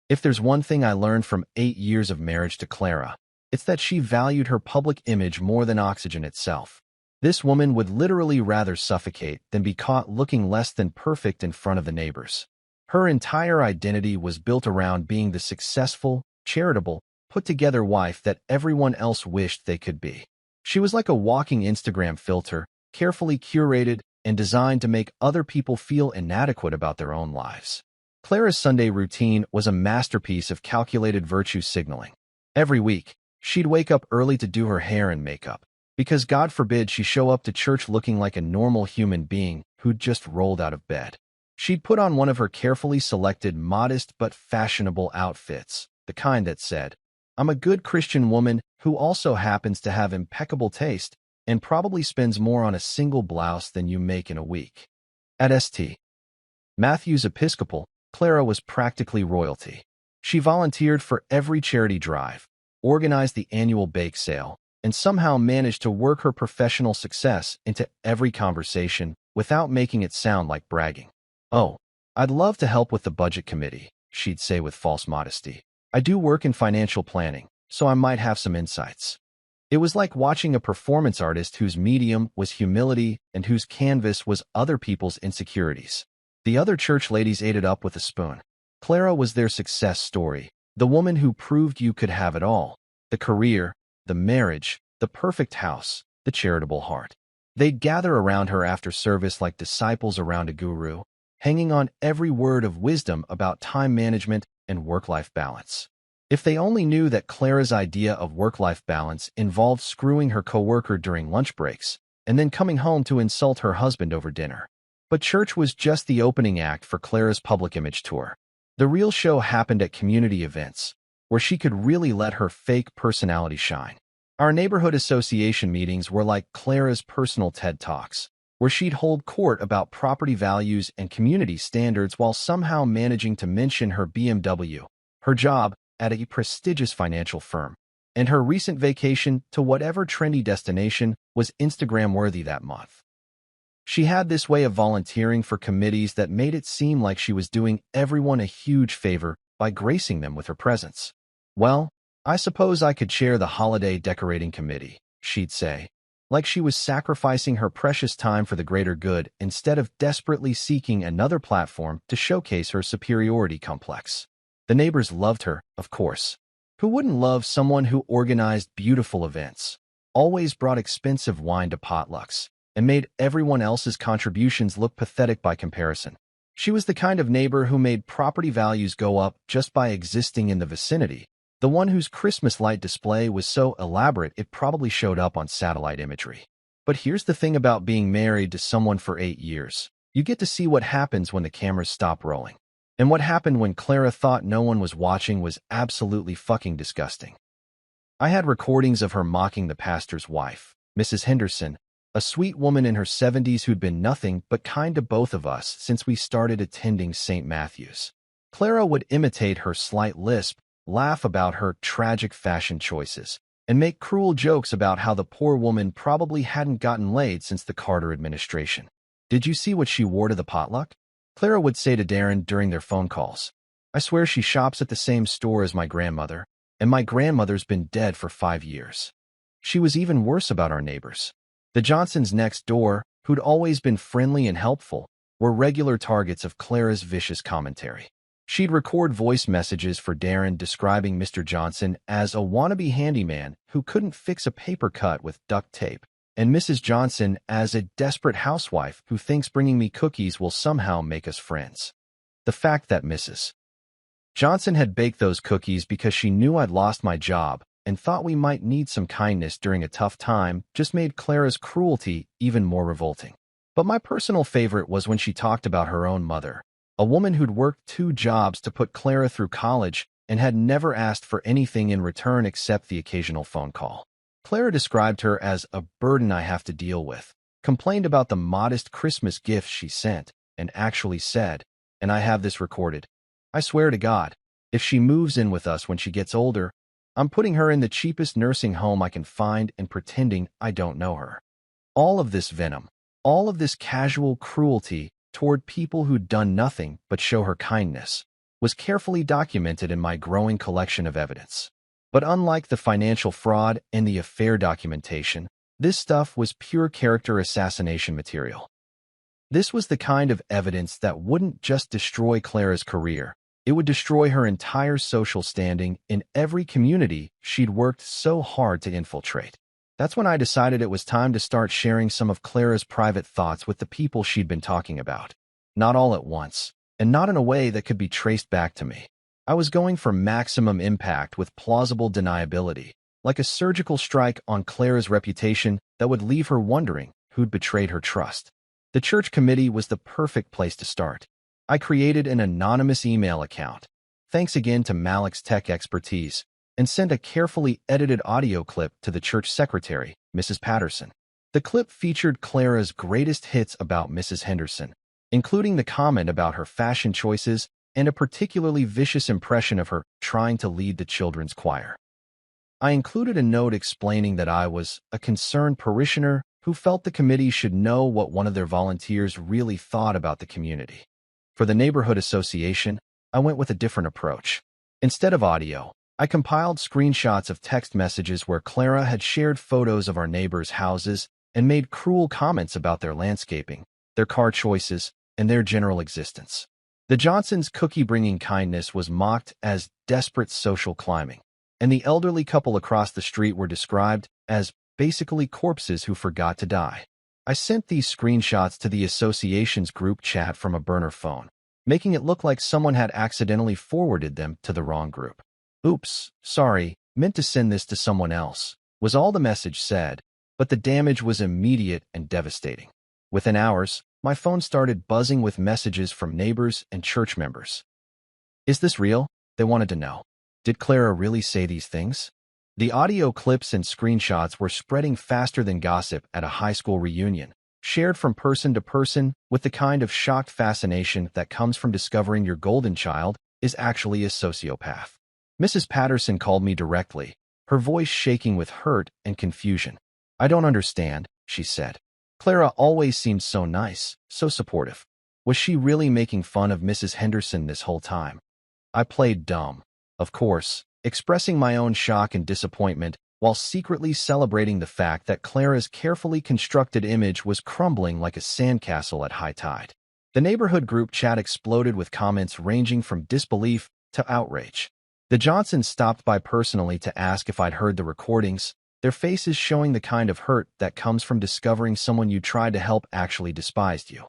If there's one thing I learned from 8 years of marriage to Clara, it's that she valued her public image more than oxygen itself. This woman would literally rather suffocate than be caught looking less than perfect in front of the neighbors. Her entire identity was built around being the successful, charitable, put-together wife that everyone else wished they could be. She was like a walking Instagram filter, carefully curated and designed to make other people feel inadequate about their own lives. Clara's Sunday routine was a masterpiece of calculated virtue signaling. Every week, she'd wake up early to do her hair and makeup, because God forbid she show up to church looking like a normal human being who'd just rolled out of bed. She'd put on one of her carefully selected, modest but fashionable outfits, the kind that said, "I'm a good Christian woman who also happens to have impeccable taste and probably spends more on a single blouse than you make in a week." At St. Matthew's Episcopal, Clara was practically royalty. She volunteered for every charity drive, organized the annual bake sale, and somehow managed to work her professional success into every conversation without making it sound like bragging. "Oh, I'd love to help with the budget committee," she'd say with false modesty. "I do work in financial planning, so I might have some insights." It was like watching a performance artist whose medium was humility and whose canvas was other people's insecurities. The other church ladies ate it up with a spoon. Clara was their success story, the woman who proved you could have it all: the career, the marriage, the perfect house, the charitable heart. They'd gather around her after service like disciples around a guru, hanging on every word of wisdom about time management and work-life balance. If they only knew that Clara's idea of work-life balance involved screwing her coworker during lunch breaks and then coming home to insult her husband over dinner. But church was just the opening act for Clara's public image tour. The real show happened at community events, where she could really let her fake personality shine. Our neighborhood association meetings were like Clara's personal TED Talks, where she'd hold court about property values and community standards while somehow managing to mention her BMW, her job at a prestigious financial firm, and her recent vacation to whatever trendy destination was Instagram-worthy that month. She had this way of volunteering for committees that made it seem like she was doing everyone a huge favor by gracing them with her presence. "Well, I suppose I could chair the holiday decorating committee," she'd say, like she was sacrificing her precious time for the greater good instead of desperately seeking another platform to showcase her superiority complex. The neighbors loved her, of course. Who wouldn't love someone who organized beautiful events, always brought expensive wine to potlucks, and made everyone else's contributions look pathetic by comparison? She was the kind of neighbor who made property values go up just by existing in the vicinity, the one whose Christmas light display was so elaborate it probably showed up on satellite imagery. But here's the thing about being married to someone for 8 years. You get to see what happens when the cameras stop rolling. And what happened when Clara thought no one was watching was absolutely fucking disgusting. I had recordings of her mocking the pastor's wife, Mrs. Henderson, a sweet woman in her 70s who'd been nothing but kind to both of us since we started attending St. Matthew's. Clara would imitate her slight lisp, laugh about her tragic fashion choices, and make cruel jokes about how the poor woman probably hadn't gotten laid since the Carter administration. "Did you see what she wore to the potluck?" Clara would say to Darren during their phone calls. "I swear she shops at the same store as my grandmother, and my grandmother's been dead for 5 years." She was even worse about our neighbors. The Johnsons next door, who'd always been friendly and helpful, were regular targets of Clara's vicious commentary. She'd record voice messages for Darren describing Mr. Johnson as a wannabe handyman who couldn't fix a paper cut with duct tape, and Mrs. Johnson as a desperate housewife who thinks bringing me cookies will somehow make us friends. The fact that Mrs. Johnson had baked those cookies because she knew I'd lost my job and thought we might need some kindness during a tough time just made Clara's cruelty even more revolting. But my personal favorite was when she talked about her own mother, a woman who'd worked 2 jobs to put Clara through college and had never asked for anything in return except the occasional phone call. Clara described her as a burden I have to deal with, complained about the modest Christmas gifts she sent, and actually said, and I have this recorded, "I swear to God, if she moves in with us when she gets older, I'm putting her in the cheapest nursing home I can find and pretending I don't know her." All of this venom, all of this casual cruelty toward people who'd done nothing but show her kindness, was carefully documented in my growing collection of evidence. But unlike the financial fraud and the affair documentation, this stuff was pure character assassination material. This was the kind of evidence that wouldn't just destroy Clara's career, it would destroy her entire social standing in every community she'd worked so hard to infiltrate. That's when I decided it was time to start sharing some of Clara's private thoughts with the people she'd been talking about. Not all at once, and not in a way that could be traced back to me. I was going for maximum impact with plausible deniability, like a surgical strike on Clara's reputation that would leave her wondering who'd betrayed her trust. The church committee was the perfect place to start. I created an anonymous email account, thanks again to Malik's tech expertise, and sent a carefully edited audio clip to the church secretary, Mrs. Patterson. The clip featured Clara's greatest hits about Mrs. Henderson, including the comment about her fashion choices and a particularly vicious impression of her trying to lead the children's choir. I included a note explaining that I was a concerned parishioner who felt the committee should know what one of their volunteers really thought about the community. For the neighborhood association, I went with a different approach. Instead of audio, I compiled screenshots of text messages where Clara had shared photos of our neighbors' houses and made cruel comments about their landscaping, their car choices, and their general existence. The Johnsons' cookie-bringing kindness was mocked as desperate social climbing, and the elderly couple across the street were described as basically corpses who forgot to die. I sent these screenshots to the association's group chat from a burner phone, making it look like someone had accidentally forwarded them to the wrong group. "Oops, sorry, meant to send this to someone else," was all the message said, but the damage was immediate and devastating. Within hours, my phone started buzzing with messages from neighbors and church members. "Is this real?" they wanted to know. "Did Clara really say these things?" The audio clips and screenshots were spreading faster than gossip at a high school reunion, shared from person to person with the kind of shocked fascination that comes from discovering your golden child is actually a sociopath. Mrs. Patterson called me directly, her voice shaking with hurt and confusion. "I don't understand," she said. "Clara always seemed so nice, so supportive. Was she really making fun of Mrs. Henderson this whole time?" I played dumb, of course, expressing my own shock and disappointment while secretly celebrating the fact that Clara's carefully constructed image was crumbling like a sandcastle at high tide. The neighborhood group chat exploded with comments ranging from disbelief to outrage. The Johnsons stopped by personally to ask if I'd heard the recordings, their faces showing the kind of hurt that comes from discovering someone you tried to help actually despised you.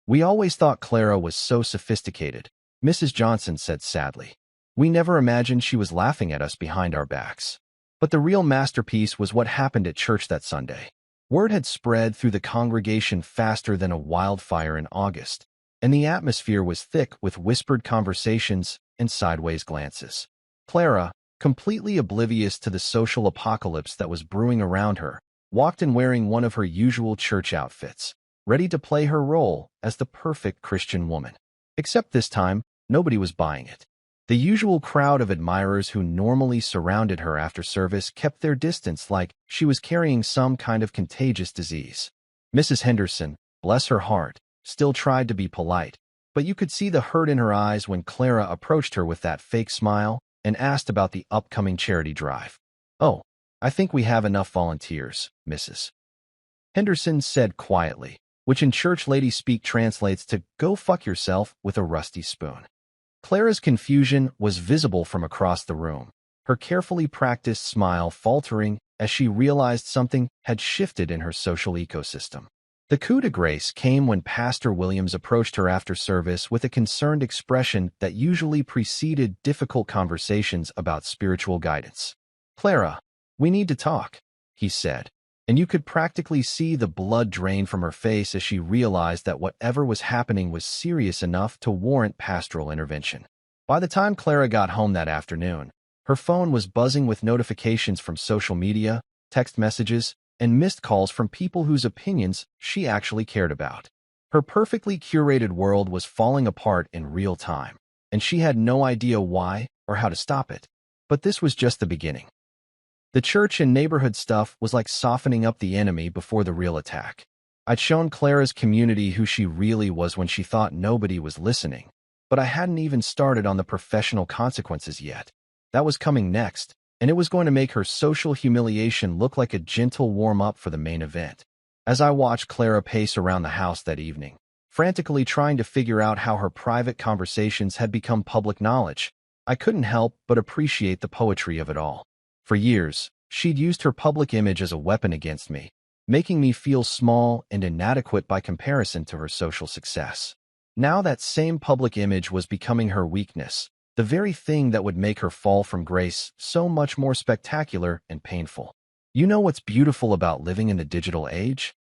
"We always thought Clara was so sophisticated," Mrs. Johnson said sadly. "We never imagined she was laughing at us behind our backs." But the real masterpiece was what happened at church that Sunday. Word had spread through the congregation faster than a wildfire in August, and the atmosphere was thick with whispered conversations and sideways glances. Clara, completely oblivious to the social apocalypse that was brewing around her, walked in wearing one of her usual church outfits, ready to play her role as the perfect Christian woman. Except this time, nobody was buying it. The usual crowd of admirers who normally surrounded her after service kept their distance like she was carrying some kind of contagious disease. Mrs. Henderson, bless her heart, still tried to be polite, but you could see the hurt in her eyes when Clara approached her with that fake smile and asked about the upcoming charity drive. "Oh, I think we have enough volunteers, Mrs. Henderson said quietly, which in church lady speak translates to "go fuck yourself with a rusty spoon." Clara's confusion was visible from across the room, her carefully practiced smile faltering as she realized something had shifted in her social ecosystem. The coup de grace came when Pastor Williams approached her after service with a concerned expression that usually preceded difficult conversations about spiritual guidance. "Clara, we need to talk," he said, and you could practically see the blood drain from her face as she realized that whatever was happening was serious enough to warrant pastoral intervention. By the time Clara got home that afternoon, her phone was buzzing with notifications from social media, text messages, and missed calls from people whose opinions she actually cared about. Her perfectly curated world was falling apart in real time, and she had no idea why or how to stop it. But this was just the beginning. The church and neighborhood stuff was like softening up the enemy before the real attack. I'd shown Clara's community who she really was when she thought nobody was listening, but I hadn't even started on the professional consequences yet. That was coming next, and it was going to make her social humiliation look like a gentle warm-up for the main event. As I watched Clara pace around the house that evening, frantically trying to figure out how her private conversations had become public knowledge, I couldn't help but appreciate the poetry of it all. For years, she'd used her public image as a weapon against me, making me feel small and inadequate by comparison to her social success. Now that same public image was becoming her weakness, the very thing that would make her fall from grace so much more spectacular and painful. You know what's beautiful about living in the digital age?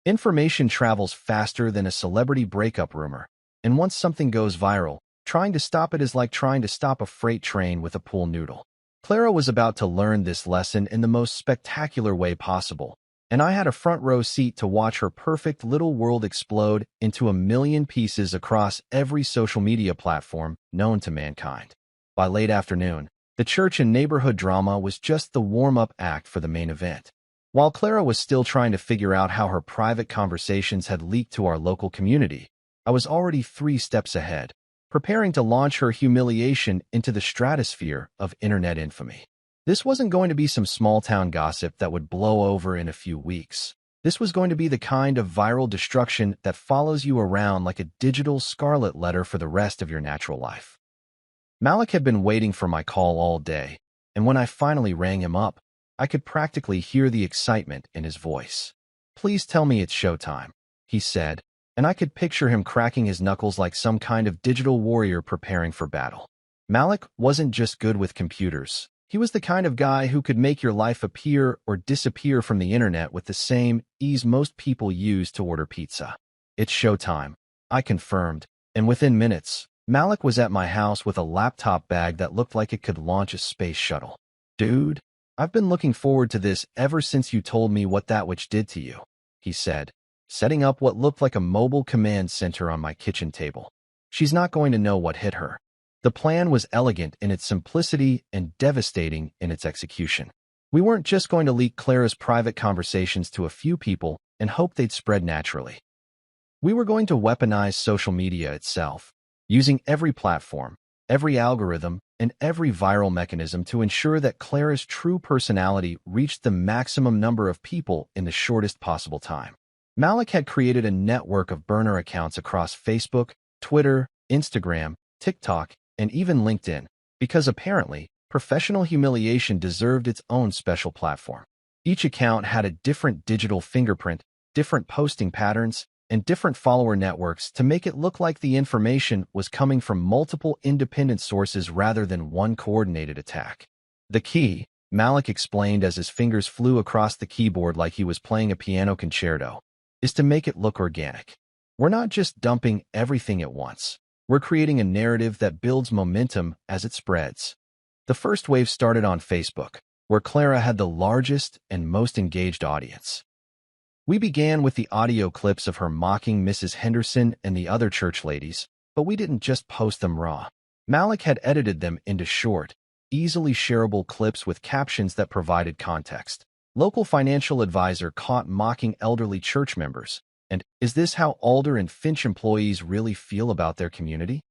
Information travels faster than a celebrity breakup rumor, and once something goes viral, trying to stop it is like trying to stop a freight train with a pool noodle. Clara was about to learn this lesson in the most spectacular way possible, and I had a front row seat to watch her perfect little world explode into a million pieces across every social media platform known to mankind. By late afternoon, the church and neighborhood drama was just the warm-up act for the main event. While Clara was still trying to figure out how her private conversations had leaked to our local community, I was already 3 steps ahead, preparing to launch her humiliation into the stratosphere of internet infamy. This wasn't going to be some small-town gossip that would blow over in a few weeks. This was going to be the kind of viral destruction that follows you around like a digital scarlet letter for the rest of your natural life. Malik had been waiting for my call all day, and when I finally rang him up, I could practically hear the excitement in his voice. "Please tell me it's showtime," he said, and I could picture him cracking his knuckles like some kind of digital warrior preparing for battle. Malik wasn't just good with computers. He was the kind of guy who could make your life appear or disappear from the internet with the same ease most people use to order pizza. "It's showtime," I confirmed, and within minutes, Malik was at my house with a laptop bag that looked like it could launch a space shuttle. "Dude, I've been looking forward to this ever since you told me what that witch did to you," he said, setting up what looked like a mobile command center on my kitchen table. "She's not going to know what hit her." The plan was elegant in its simplicity and devastating in its execution. We weren't just going to leak Clara's private conversations to a few people and hope they'd spread naturally. We were going to weaponize social media itself, using every platform, every algorithm, and every viral mechanism to ensure that Clara's true personality reached the maximum number of people in the shortest possible time. Malik had created a network of burner accounts across Facebook, Twitter, Instagram, TikTok, and even LinkedIn, because apparently, professional humiliation deserved its own special platform. Each account had a different digital fingerprint, different posting patterns, and different follower networks to make it look like the information was coming from multiple independent sources rather than one coordinated attack. "The key," Malik explained as his fingers flew across the keyboard like he was playing a piano concerto, "is to make it look organic. We're not just dumping everything at once. We're creating a narrative that builds momentum as it spreads." The first wave started on Facebook, where Clara had the largest and most engaged audience. We began with the audio clips of her mocking Mrs. Henderson and the other church ladies, but we didn't just post them raw. Malik had edited them into short, easily shareable clips with captions that provided context. Local financial advisor caught mocking elderly church members, and "Is this how Alder and Finch employees really feel about their community?"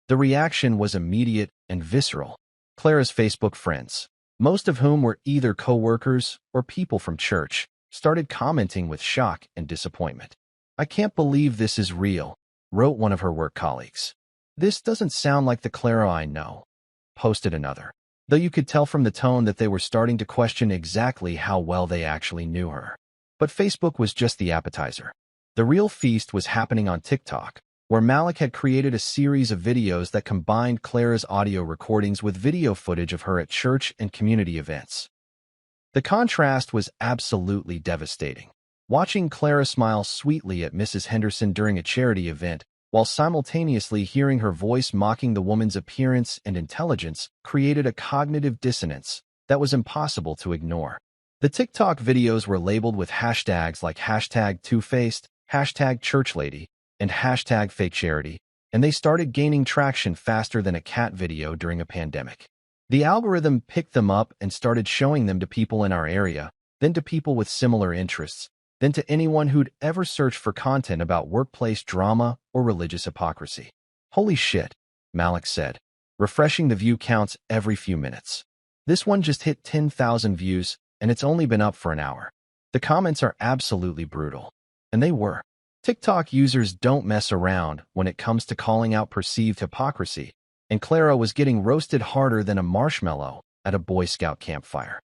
The reaction was immediate and visceral. Clara's Facebook friends, most of whom were either co-workers or people from church, started commenting with shock and disappointment. "I can't believe this is real," wrote one of her work colleagues. "This doesn't sound like the Clara I know," posted another, though you could tell from the tone that they were starting to question exactly how well they actually knew her. But Facebook was just the appetizer. The real feast was happening on TikTok, where Malik had created a series of videos that combined Clara's audio recordings with video footage of her at church and community events. The contrast was absolutely devastating. Watching Clara smile sweetly at Mrs. Henderson during a charity event, while simultaneously hearing her voice mocking the woman's appearance and intelligence, created a cognitive dissonance that was impossible to ignore. The TikTok videos were labeled with hashtags like hashtag two-faced, hashtag churchlady, and hashtag fake charity, and they started gaining traction faster than a cat video during a pandemic. The algorithm picked them up and started showing them to people in our area, then to people with similar interests, then to anyone who'd ever searched for content about workplace drama or religious hypocrisy. "Holy shit," Malik said, refreshing the view counts every few minutes. "This one just hit 10,000 views, and it's only been up for an hour." The comments are absolutely brutal. And they were. TikTok users don't mess around when it comes to calling out perceived hypocrisy, and Clara was getting roasted harder than a marshmallow at a Boy Scout campfire.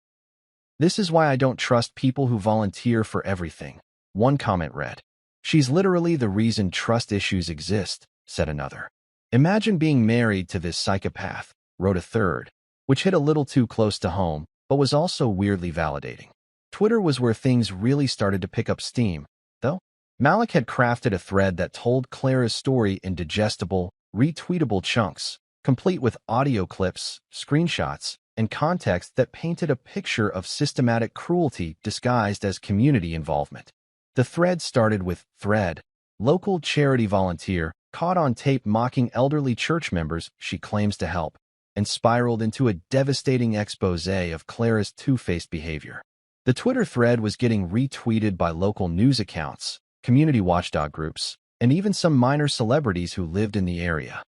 "This is why I don't trust people who volunteer for everything," one comment read. "She's literally the reason trust issues exist," said another. "Imagine being married to this psychopath," wrote a third, which hit a little too close to home, but was also weirdly validating. Twitter was where things really started to pick up steam, though. Malik had crafted a thread that told Clara's story in digestible, retweetable chunks, complete with audio clips, screenshots, and context that painted a picture of systematic cruelty disguised as community involvement. The thread started with "Thread, local charity volunteer, caught on tape mocking elderly church members she claims to help," and spiraled into a devastating expose of Clara's two-faced behavior. The Twitter thread was getting retweeted by local news accounts, community watchdog groups, and even some minor celebrities who lived in the area.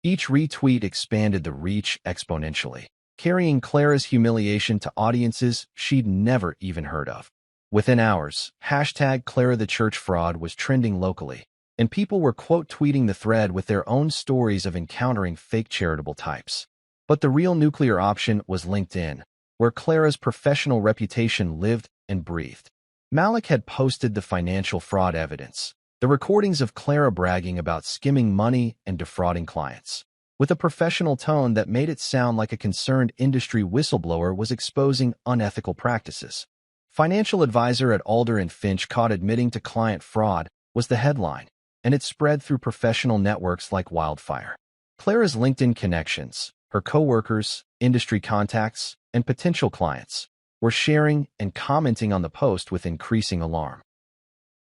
Each retweet expanded the reach exponentially, carrying Clara's humiliation to audiences she'd never even heard of. Within hours, hashtag Clara the Church Fraud was trending locally, and people were quote-tweeting the thread with their own stories of encountering fake charitable types. But the real nuclear option was LinkedIn, where Clara's professional reputation lived and breathed. Malik had posted the financial fraud evidence, the recordings of Clara bragging about skimming money and defrauding clients, with a professional tone that made it sound like a concerned industry whistleblower was exposing unethical practices. "Financial advisor at Alder and Finch caught admitting to client fraud" was the headline, and it spread through professional networks like wildfire. Clara's LinkedIn connections, her coworkers, industry contacts, and potential clients were sharing and commenting on the post with increasing alarm.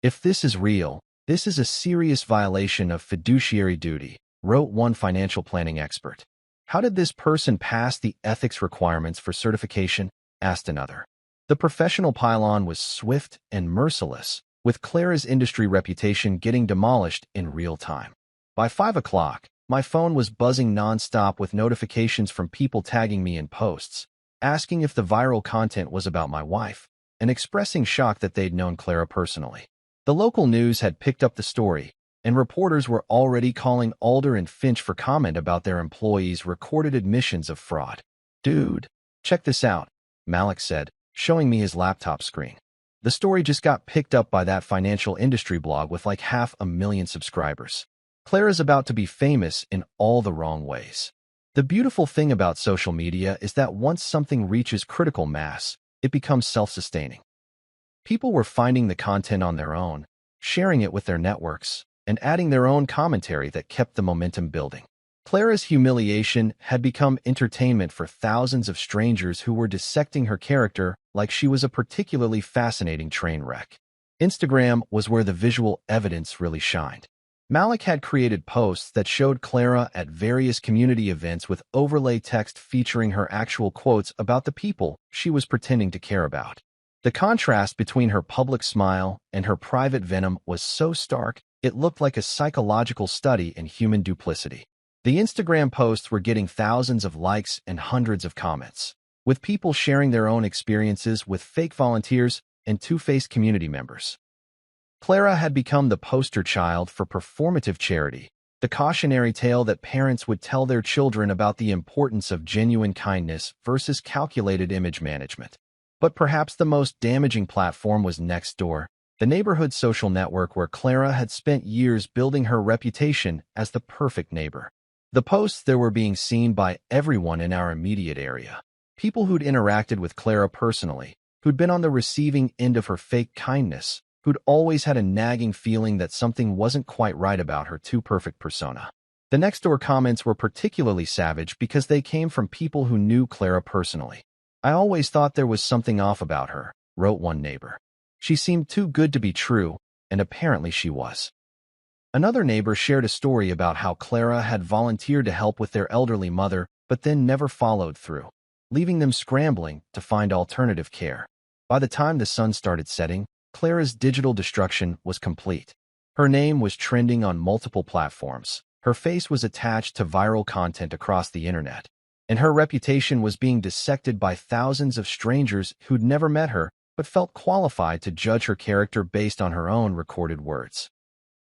"If this is real, this is a serious violation of fiduciary duty," wrote one financial planning expert. "How did this person pass the ethics requirements for certification?" asked another. The professional pile-on was swift and merciless, with Clara's industry reputation getting demolished in real time. By 5 o'clock, my phone was buzzing nonstop with notifications from people tagging me in posts, asking if the viral content was about my wife, and expressing shock that they'd known Clara personally. The local news had picked up the story, and reporters were already calling Alder and Finch for comment about their employees' recorded admissions of fraud. "Dude, check this out," Malik said, showing me his laptop screen. "The story just got picked up by that financial industry blog with like 500,000 subscribers. Clara's about to be famous in all the wrong ways." The beautiful thing about social media is that once something reaches critical mass, it becomes self-sustaining. People were finding the content on their own, sharing it with their networks, and adding their own commentary that kept the momentum building. Clara's humiliation had become entertainment for thousands of strangers who were dissecting her character like she was a particularly fascinating train wreck. Instagram was where the visual evidence really shined. Malik had created posts that showed Clara at various community events with overlay text featuring her actual quotes about the people she was pretending to care about. The contrast between her public smile and her private venom was so stark, it looked like a psychological study in human duplicity. The Instagram posts were getting thousands of likes and hundreds of comments, with people sharing their own experiences with fake volunteers and two-faced community members. Clara had become the poster child for performative charity, The cautionary tale that parents would tell their children about the importance of genuine kindness versus calculated image management. But perhaps the most damaging platform was Nextdoor, the neighborhood social network where Clara had spent years building her reputation as the perfect neighbor. The posts there were being seen by everyone in our immediate area. People who'd interacted with Clara personally, who'd been on the receiving end of her fake kindness, who'd always had a nagging feeling that something wasn't quite right about her too-perfect persona. The Nextdoor comments were particularly savage because they came from people who knew Clara personally. "I always thought there was something off about her," wrote one neighbor. "She seemed too good to be true," and apparently she was. Another neighbor shared a story about how Clara had volunteered to help with their elderly mother, but then never followed through, leaving them scrambling to find alternative care. By the time the sun started setting, Clara's digital destruction was complete. Her name was trending on multiple platforms. Her face was attached to viral content across the internet, and her reputation was being dissected by thousands of strangers who'd never met her but felt qualified to judge her character based on her own recorded words.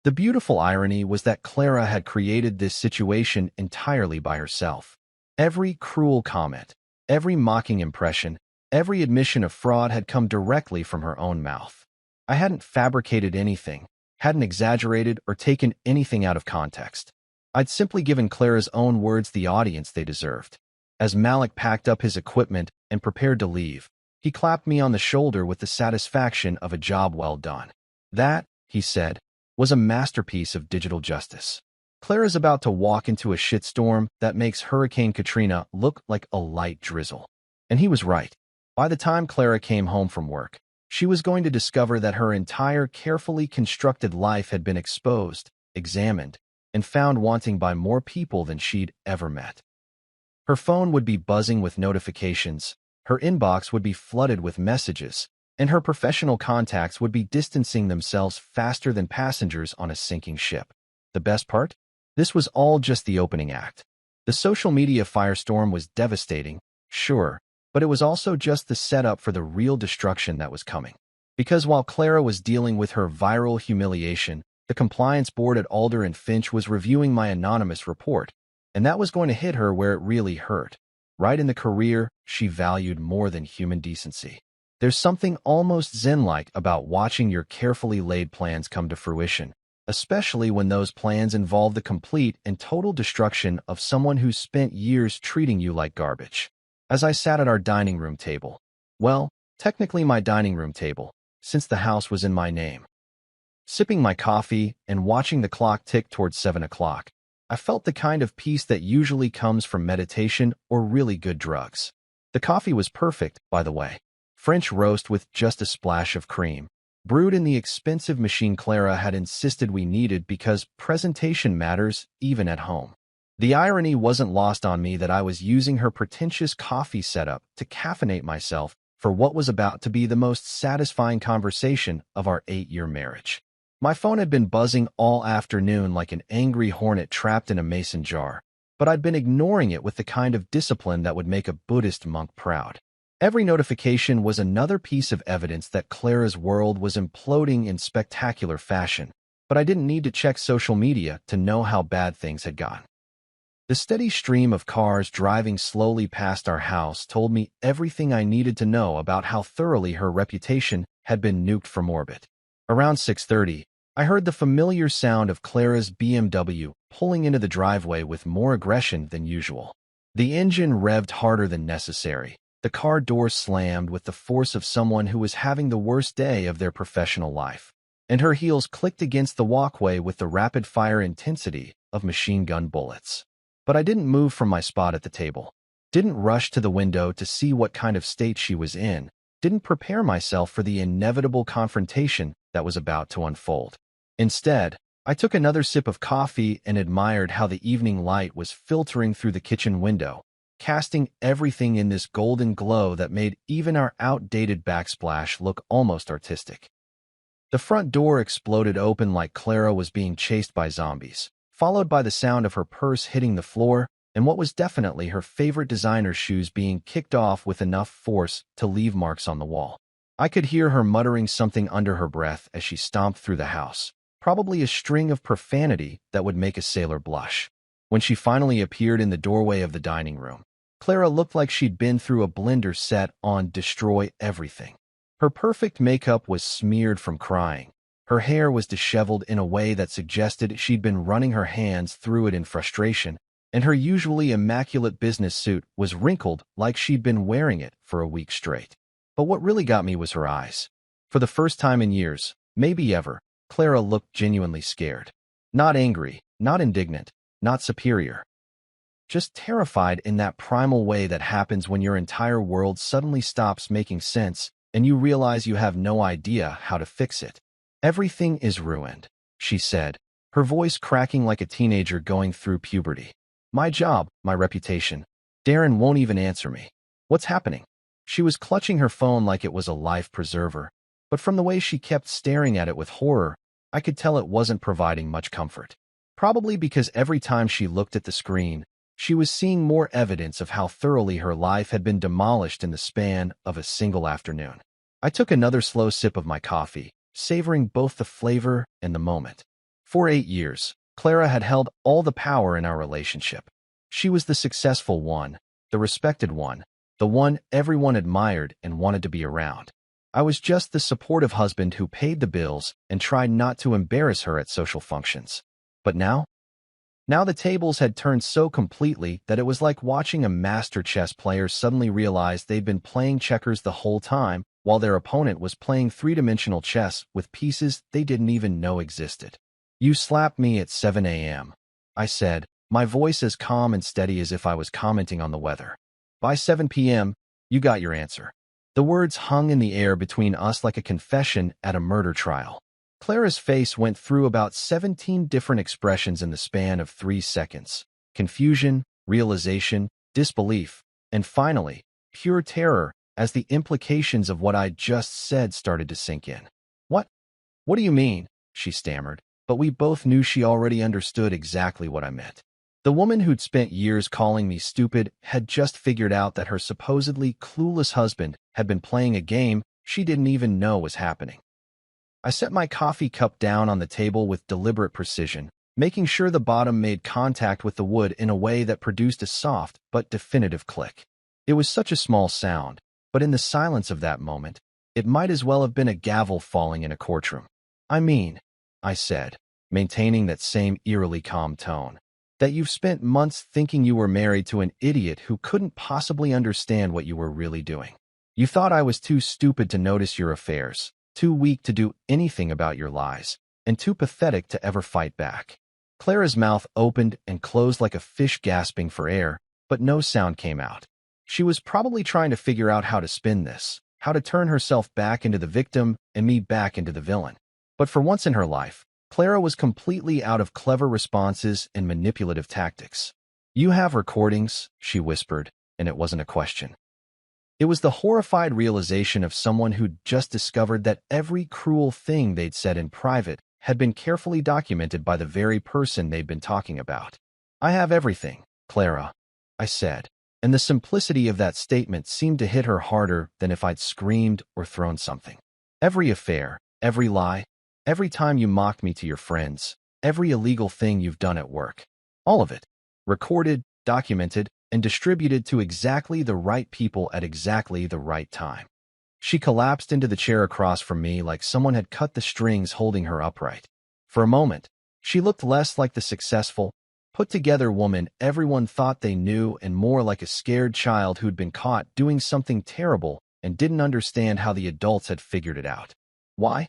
The beautiful irony was that Clara had created this situation entirely by herself. Every cruel comment, every mocking impression, every admission of fraud had come directly from her own mouth. I hadn't fabricated anything, hadn't exaggerated or taken anything out of context. I'd simply given Clara's own words the audience they deserved. As Malik packed up his equipment and prepared to leave, he clapped me on the shoulder with the satisfaction of a job well done. "That," he said, "was a masterpiece of digital justice. Clara's about to walk into a shitstorm that makes Hurricane Katrina look like a light drizzle." And he was right. By the time Clara came home from work, she was going to discover that her entire carefully constructed life had been exposed, examined, and found wanting by more people than she'd ever met. Her phone would be buzzing with notifications, her inbox would be flooded with messages, and her professional contacts would be distancing themselves faster than passengers on a sinking ship. The best part? This was all just the opening act. The social media firestorm was devastating, sure, but it was also just the setup for the real destruction that was coming. Because while Clara was dealing with her viral humiliation, the compliance board at Alder and Finch was reviewing my anonymous report, and that was going to hit her where it really hurt, right in the career she valued more than human decency. There's something almost zen-like about watching your carefully laid plans come to fruition, especially when those plans involve the complete and total destruction of someone who's spent years treating you like garbage. As I sat at our dining room table, well, technically my dining room table, since the house was in my name, sipping my coffee and watching the clock tick towards 7 o'clock, I felt the kind of peace that usually comes from meditation or really good drugs. The coffee was perfect, by the way. French roast with just a splash of cream, brewed in the expensive machine Clara had insisted we needed because presentation matters even at home. The irony wasn't lost on me that I was using her pretentious coffee setup to caffeinate myself for what was about to be the most satisfying conversation of our 8-year marriage. My phone had been buzzing all afternoon like an angry hornet trapped in a mason jar, but I'd been ignoring it with the kind of discipline that would make a Buddhist monk proud. Every notification was another piece of evidence that Clara's world was imploding in spectacular fashion, but I didn't need to check social media to know how bad things had gotten. The steady stream of cars driving slowly past our house told me everything I needed to know about how thoroughly her reputation had been nuked from orbit. Around 6:30, I heard the familiar sound of Clara's BMW pulling into the driveway with more aggression than usual. The engine revved harder than necessary. The car door slammed with the force of someone who was having the worst day of their professional life, and her heels clicked against the walkway with the rapid-fire intensity of machine gun bullets. But I didn't move from my spot at the table, didn't rush to the window to see what kind of state she was in, didn't prepare myself for the inevitable confrontation that was about to unfold. Instead, I took another sip of coffee and admired how the evening light was filtering through the kitchen window, casting everything in this golden glow that made even our outdated backsplash look almost artistic. The front door exploded open like Clara was being chased by zombies, followed by the sound of her purse hitting the floor and what was definitely her favorite designer shoes being kicked off with enough force to leave marks on the wall. I could hear her muttering something under her breath as she stomped through the house, probably a string of profanity that would make a sailor blush. When she finally appeared in the doorway of the dining room, Clara looked like she'd been through a blender set on Destroy Everything. Her perfect makeup was smeared from crying. Her hair was disheveled in a way that suggested she'd been running her hands through it in frustration, and her usually immaculate business suit was wrinkled like she'd been wearing it for a week straight. But what really got me was her eyes. For the first time in years, maybe ever, Clara looked genuinely scared. Not angry, not indignant, not superior. Just terrified in that primal way that happens when your entire world suddenly stops making sense and you realize you have no idea how to fix it. Everything is ruined, she said, her voice cracking like a teenager going through puberty. My job, my reputation. Darren won't even answer me. What's happening? She was clutching her phone like it was a life preserver, but from the way she kept staring at it with horror, I could tell it wasn't providing much comfort. Probably because every time she looked at the screen, she was seeing more evidence of how thoroughly her life had been demolished in the span of a single afternoon. I took another slow sip of my coffee, savoring both the flavor and the moment. For 8 years, Clara had held all the power in our relationship. She was the successful one, the respected one, the one everyone admired and wanted to be around. I was just the supportive husband who paid the bills and tried not to embarrass her at social functions. But now? Now the tables had turned so completely that it was like watching a master chess player suddenly realize they'd been playing checkers the whole time while their opponent was playing three-dimensional chess with pieces they didn't even know existed. You slapped me at 7 a.m., I said, my voice as calm and steady as if I was commenting on the weather. By 7 p.m., you got your answer. The words hung in the air between us like a confession at a murder trial. Clara's face went through about 17 different expressions in the span of 3 seconds. Confusion, realization, disbelief, and finally, pure terror as the implications of what I'd just said started to sink in. What? What do you mean? She stammered, but we both knew she already understood exactly what I meant. The woman who'd spent years calling me stupid had just figured out that her supposedly clueless husband had been playing a game she didn't even know was happening. I set my coffee cup down on the table with deliberate precision, making sure the bottom made contact with the wood in a way that produced a soft but definitive click. It was such a small sound, but in the silence of that moment, it might as well have been a gavel falling in a courtroom. I mean, I said, maintaining that same eerily calm tone, that you've spent months thinking you were married to an idiot who couldn't possibly understand what you were really doing. You thought I was too stupid to notice your affairs, too weak to do anything about your lies, and too pathetic to ever fight back. Clara's mouth opened and closed like a fish gasping for air, but no sound came out. She was probably trying to figure out how to spin this, how to turn herself back into the victim and me back into the villain. But for once in her life, Clara was completely out of clever responses and manipulative tactics. You have recordings, she whispered, and it wasn't a question. It was the horrified realization of someone who'd just discovered that every cruel thing they'd said in private had been carefully documented by the very person they'd been talking about. I have everything, Clara, I said, and the simplicity of that statement seemed to hit her harder than if I'd screamed or thrown something. Every affair, every lie, every time you mocked me to your friends, every illegal thing you've done at work. All of it. Recorded, documented, and distributed to exactly the right people at exactly the right time. She collapsed into the chair across from me like someone had cut the strings holding her upright. For a moment, she looked less like the successful, put-together woman everyone thought they knew and more like a scared child who'd been caught doing something terrible and didn't understand how the adults had figured it out. Why?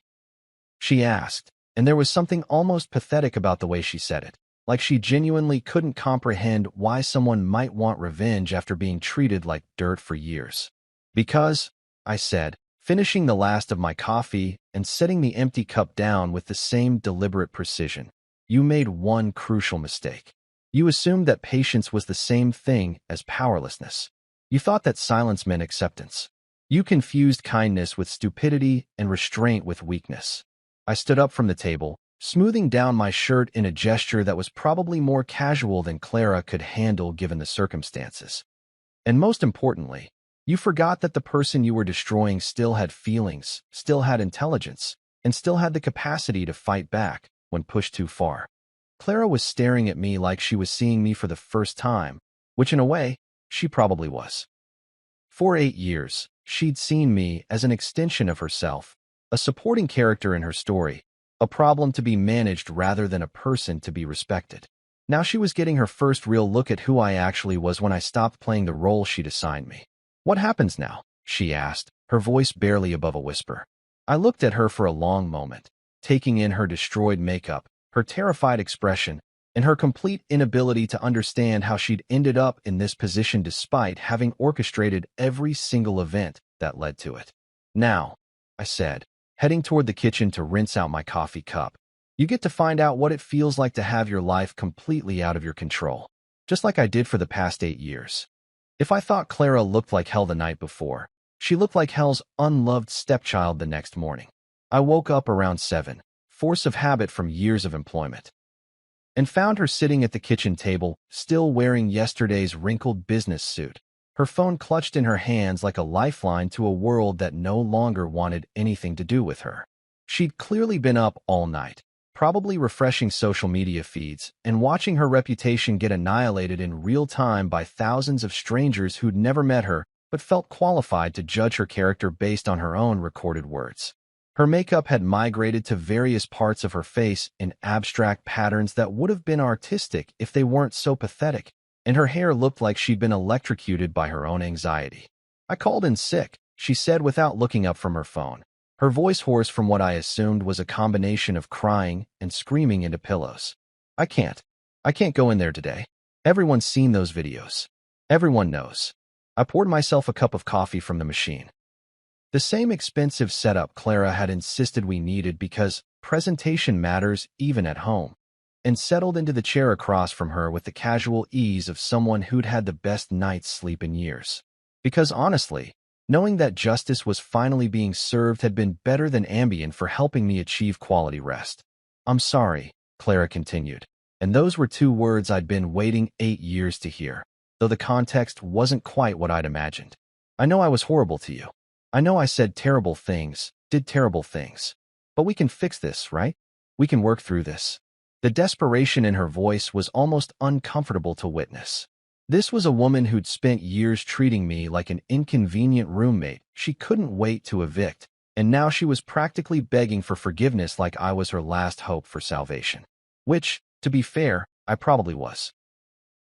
She asked, and there was something almost pathetic about the way she said it, like she genuinely couldn't comprehend why someone might want revenge after being treated like dirt for years. Because, I said, finishing the last of my coffee and setting the empty cup down with the same deliberate precision, you made one crucial mistake. You assumed that patience was the same thing as powerlessness. You thought that silence meant acceptance. You confused kindness with stupidity and restraint with weakness. I stood up from the table, smoothing down my shirt in a gesture that was probably more casual than Clara could handle given the circumstances. And most importantly, you forgot that the person you were destroying still had feelings, still had intelligence, and still had the capacity to fight back when pushed too far. Clara was staring at me like she was seeing me for the first time, which in a way, she probably was. For 8 years, she'd seen me as an extension of herself, a supporting character in her story, a problem to be managed rather than a person to be respected. Now she was getting her first real look at who I actually was when I stopped playing the role she'd assigned me. "What happens now?" she asked, her voice barely above a whisper. I looked at her for a long moment, taking in her destroyed makeup, her terrified expression, and her complete inability to understand how she'd ended up in this position despite having orchestrated every single event that led to it. "Now," I said, heading toward the kitchen to rinse out my coffee cup, "you get to find out what it feels like to have your life completely out of your control, just like I did for the past 8 years. If I thought Clara looked like hell the night before, she looked like hell's unloved stepchild the next morning. I woke up around 7, force of habit from years of employment, and found her sitting at the kitchen table, still wearing yesterday's wrinkled business suit, her phone clutched in her hands like a lifeline to a world that no longer wanted anything to do with her. She'd clearly been up all night, probably refreshing social media feeds and watching her reputation get annihilated in real time by thousands of strangers who'd never met her but felt qualified to judge her character based on her own recorded words. Her makeup had migrated to various parts of her face in abstract patterns that would have been artistic if they weren't so pathetic, and her hair looked like she'd been electrocuted by her own anxiety. "I called in sick," she said without looking up from her phone, her voice hoarse from what I assumed was a combination of crying and screaming into pillows. I can't go in there today. Everyone's seen those videos. Everyone knows." I poured myself a cup of coffee from the machine. The same expensive setup Clara had insisted we needed because presentation matters even at home, and settled into the chair across from her with the casual ease of someone who'd had the best night's sleep in years. Because honestly, knowing that justice was finally being served had been better than Ambien for helping me achieve quality rest. "I'm sorry," Clara continued, and those were 2 words I'd been waiting 8 years to hear, though the context wasn't quite what I'd imagined. "I know I was horrible to you. I know I said terrible things, did terrible things. But we can fix this, right? We can work through this." The desperation in her voice was almost uncomfortable to witness. This was a woman who'd spent years treating me like an inconvenient roommate she couldn't wait to evict, and now she was practically begging for forgiveness like I was her last hope for salvation. Which, to be fair, I probably was.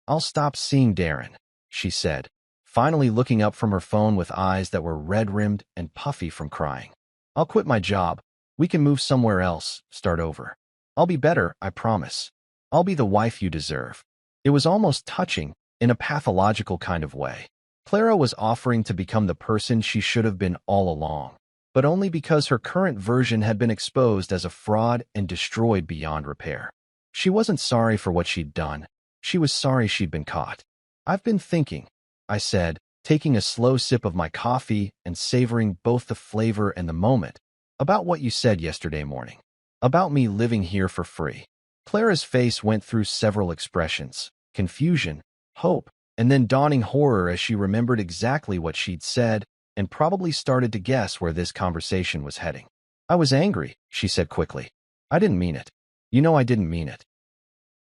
"I'll stop seeing Darren," she said, finally looking up from her phone with eyes that were red-rimmed and puffy from crying. "I'll quit my job. We can move somewhere else, start over. I'll be better, I promise. I'll be the wife you deserve." It was almost touching, in a pathological kind of way. Clara was offering to become the person she should have been all along, but only because her current version had been exposed as a fraud and destroyed beyond repair. She wasn't sorry for what she'd done. She was sorry she'd been caught. "I've been thinking," I said, taking a slow sip of my coffee and savoring both the flavor and the moment, "about what you said yesterday morning. About me living here for free." Clara's face went through several expressions: confusion, hope, and then dawning horror as she remembered exactly what she'd said and probably started to guess where this conversation was heading. "I was angry," she said quickly. "I didn't mean it. You know I didn't mean it.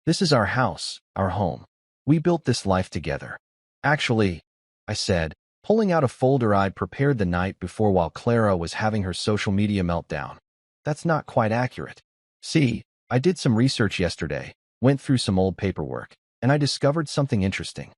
This is our house, our home. We built this life together." "Actually," I said, pulling out a folder I'd prepared the night before while Clara was having her social media meltdown, "that's not quite accurate. See, I did some research yesterday, went through some old paperwork, and I discovered something interesting."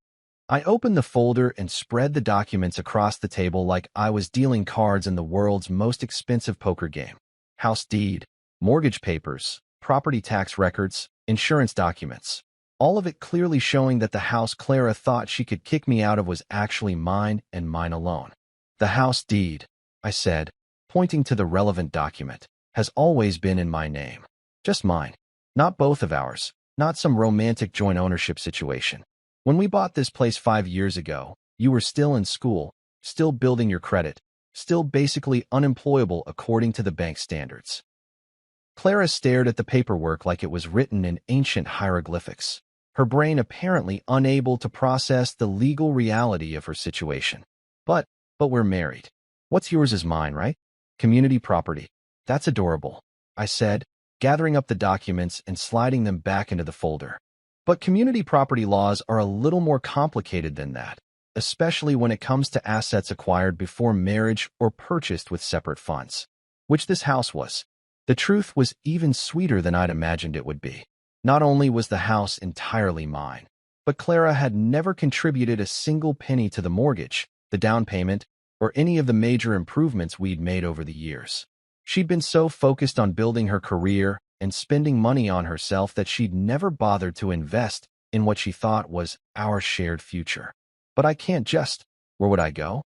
I opened the folder and spread the documents across the table like I was dealing cards in the world's most expensive poker game. House deed, mortgage papers, property tax records, insurance documents. All of it clearly showing that the house Clara thought she could kick me out of was actually mine and mine alone. "The house deed," I said, pointing to the relevant document, "has always been in my name. Just mine. Not both of ours. Not some romantic joint ownership situation. When we bought this place 5 years ago, you were still in school, still building your credit, still basically unemployable according to the bank standards." Clara stared at the paperwork like it was written in ancient hieroglyphics, her brain apparently unable to process the legal reality of her situation. But we're married. What's yours is mine, right? Community property. That's adorable," I said, gathering up the documents and sliding them back into the folder. But community property laws are a little more complicated than that, especially when it comes to assets acquired before marriage or purchased with separate funds, which this house was. The truth was even sweeter than I'd imagined it would be. Not only was the house entirely mine, but Clara had never contributed a single penny to the mortgage, the down payment, or any of the major improvements we'd made over the years. She'd been so focused on building her career and spending money on herself that she'd never bothered to invest in what she thought was our shared future. But I can't just. Where would I go?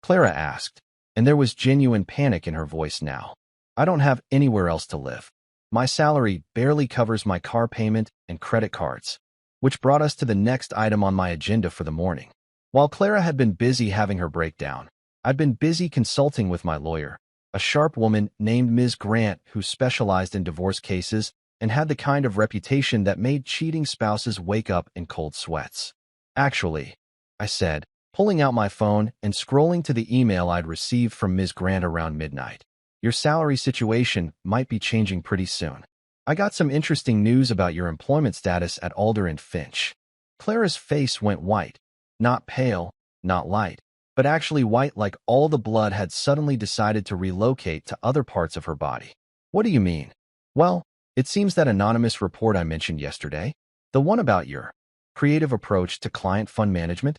Clara asked, and there was genuine panic in her voice now. I don't have anywhere else to live. My salary barely covers my car payment and credit cards, which brought us to the next item on my agenda for the morning. While Clara had been busy having her breakdown, I'd been busy consulting with my lawyer, a sharp woman named Ms. Grant who specialized in divorce cases and had the kind of reputation that made cheating spouses wake up in cold sweats. Actually, I said, pulling out my phone and scrolling to the email I'd received from Ms. Grant around midnight. Your salary situation might be changing pretty soon. I got some interesting news about your employment status at Alder and Finch. Clara's face went white. Not pale, not light, but actually white like all the blood had suddenly decided to relocate to other parts of her body. What do you mean? Well, it seems that anonymous report I mentioned yesterday, the one about your creative approach to client fund management,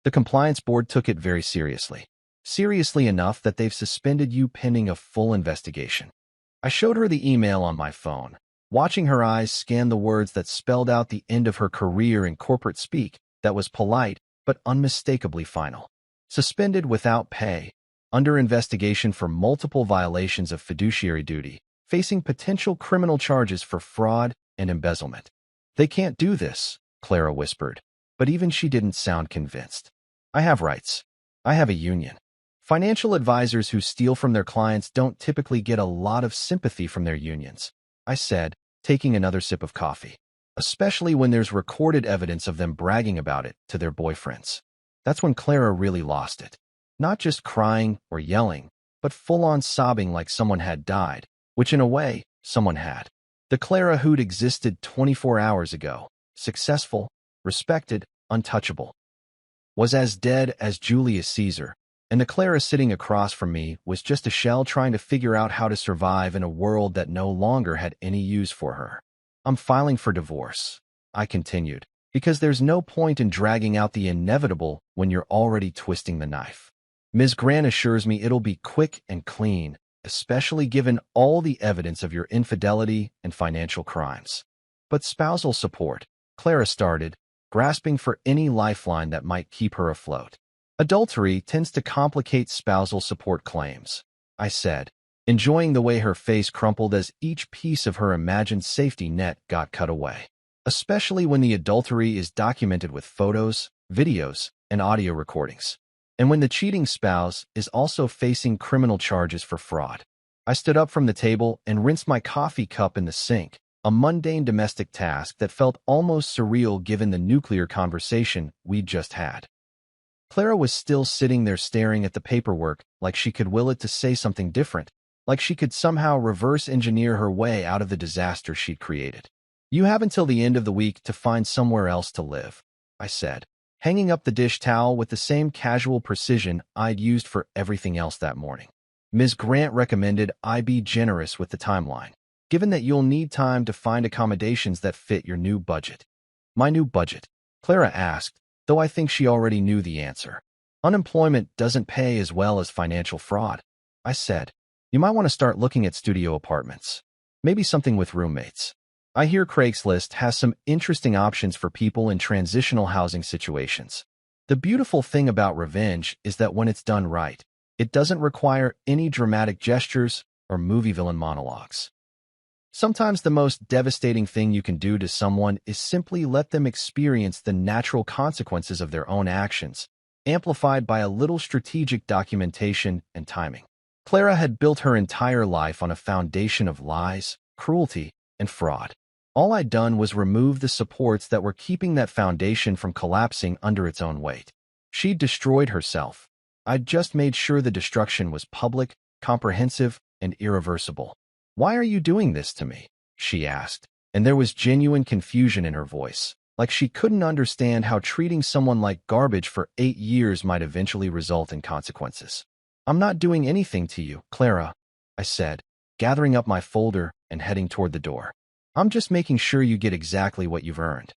the compliance board took it very seriously. Seriously enough that they've suspended you pending a full investigation. I showed her the email on my phone, watching her eyes scan the words that spelled out the end of her career in corporate speak that was polite but unmistakably final. Suspended without pay, under investigation for multiple violations of fiduciary duty, facing potential criminal charges for fraud and embezzlement. They can't do this, Clara whispered, but even she didn't sound convinced. I have rights. I have a union. Financial advisors who steal from their clients don't typically get a lot of sympathy from their unions, I said, taking another sip of coffee, especially when there's recorded evidence of them bragging about it to their boyfriends. That's when Clara really lost it. Not just crying or yelling, but full-on sobbing like someone had died, which in a way, someone had. The Clara who'd existed 24 hours ago, successful, respected, untouchable, was as dead as Julius Caesar, and the Clara sitting across from me was just a shell trying to figure out how to survive in a world that no longer had any use for her. I'm filing for divorce, I continued, because there's no point in dragging out the inevitable when you're already twisting the knife. Ms. Grant assures me it'll be quick and clean, especially given all the evidence of your infidelity and financial crimes. But spousal support, Clara started, grasping for any lifeline that might keep her afloat. Adultery tends to complicate spousal support claims, I said, enjoying the way her face crumpled as each piece of her imagined safety net got cut away. Especially when the adultery is documented with photos, videos, and audio recordings. And when the cheating spouse is also facing criminal charges for fraud. I stood up from the table and rinsed my coffee cup in the sink, a mundane domestic task that felt almost surreal given the nuclear conversation we'd just had. Clara was still sitting there staring at the paperwork like she could will it to say something different, like she could somehow reverse engineer her way out of the disaster she'd created. You have until the end of the week to find somewhere else to live, I said, hanging up the dish towel with the same casual precision I'd used for everything else that morning. Ms. Grant recommended I be generous with the timeline, given that you'll need time to find accommodations that fit your new budget. My new budget? Clara asked, though I think she already knew the answer. Unemployment doesn't pay as well as financial fraud, I said. You might want to start looking at studio apartments. Maybe something with roommates. I hear Craigslist has some interesting options for people in transitional housing situations. The beautiful thing about revenge is that when it's done right, it doesn't require any dramatic gestures or movie villain monologues. Sometimes the most devastating thing you can do to someone is simply let them experience the natural consequences of their own actions, amplified by a little strategic documentation and timing. Clara had built her entire life on a foundation of lies, cruelty, and fraud. All I'd done was remove the supports that were keeping that foundation from collapsing under its own weight. She'd destroyed herself. I'd just made sure the destruction was public, comprehensive, and irreversible. "Why are you doing this to me?" she asked, and there was genuine confusion in her voice, like she couldn't understand how treating someone like garbage for 8 years might eventually result in consequences. "I'm not doing anything to you, Clara," I said, gathering up my folder and heading toward the door. "I'm just making sure you get exactly what you've earned."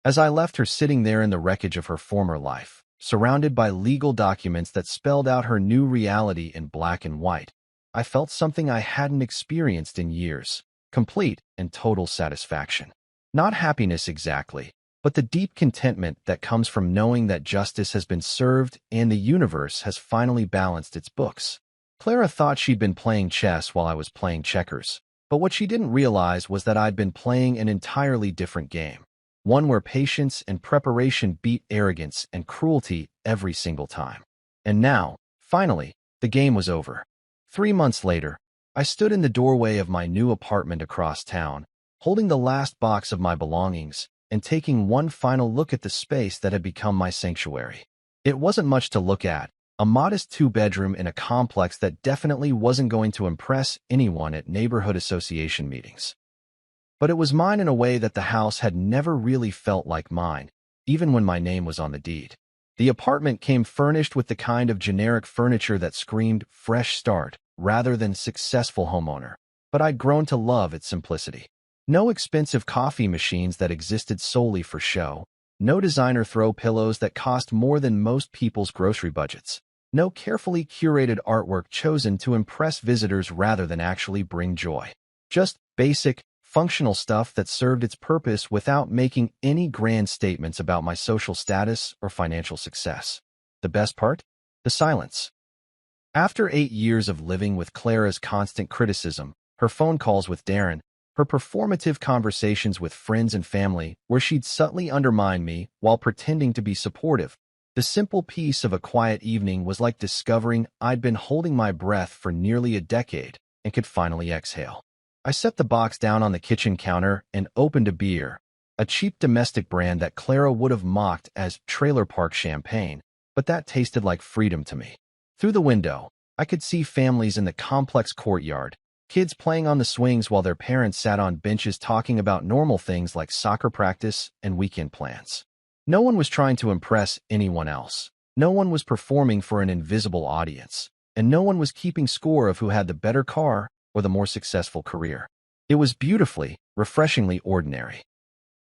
As I left her sitting there in the wreckage of her former life, surrounded by legal documents that spelled out her new reality in black and white, I felt something I hadn't experienced in years: complete and total satisfaction. Not happiness exactly, but the deep contentment that comes from knowing that justice has been served and the universe has finally balanced its books. Clara thought she'd been playing chess while I was playing checkers, but what she didn't realize was that I'd been playing an entirely different game. One where patience and preparation beat arrogance and cruelty every single time. And now, finally, the game was over. 3 months later, I stood in the doorway of my new apartment across town, holding the last box of my belongings and taking one final look at the space that had become my sanctuary. It wasn't much to look at, a modest 2-bedroom in a complex that definitely wasn't going to impress anyone at neighborhood association meetings. But it was mine in a way that the house had never really felt like mine, even when my name was on the deed. The apartment came furnished with the kind of generic furniture that screamed fresh start rather than successful homeowner, but I'd grown to love its simplicity. No expensive coffee machines that existed solely for show, no designer throw pillows that cost more than most people's grocery budgets, no carefully curated artwork chosen to impress visitors rather than actually bring joy. Just basic, functional stuff that served its purpose without making any grand statements about my social status or financial success. The best part? The silence. After 8 years of living with Clara's constant criticism, her phone calls with Darren, her performative conversations with friends and family where she'd subtly undermine me while pretending to be supportive, the simple peace of a quiet evening was like discovering I'd been holding my breath for nearly a decade and could finally exhale. I set the box down on the kitchen counter and opened a beer, a cheap domestic brand that Clara would have mocked as trailer park champagne, but that tasted like freedom to me. Through the window, I could see families in the complex courtyard, kids playing on the swings while their parents sat on benches talking about normal things like soccer practice and weekend plans. No one was trying to impress anyone else. No one was performing for an invisible audience, and no one was keeping score of who had the better car or the more successful career. It was beautifully, refreshingly ordinary.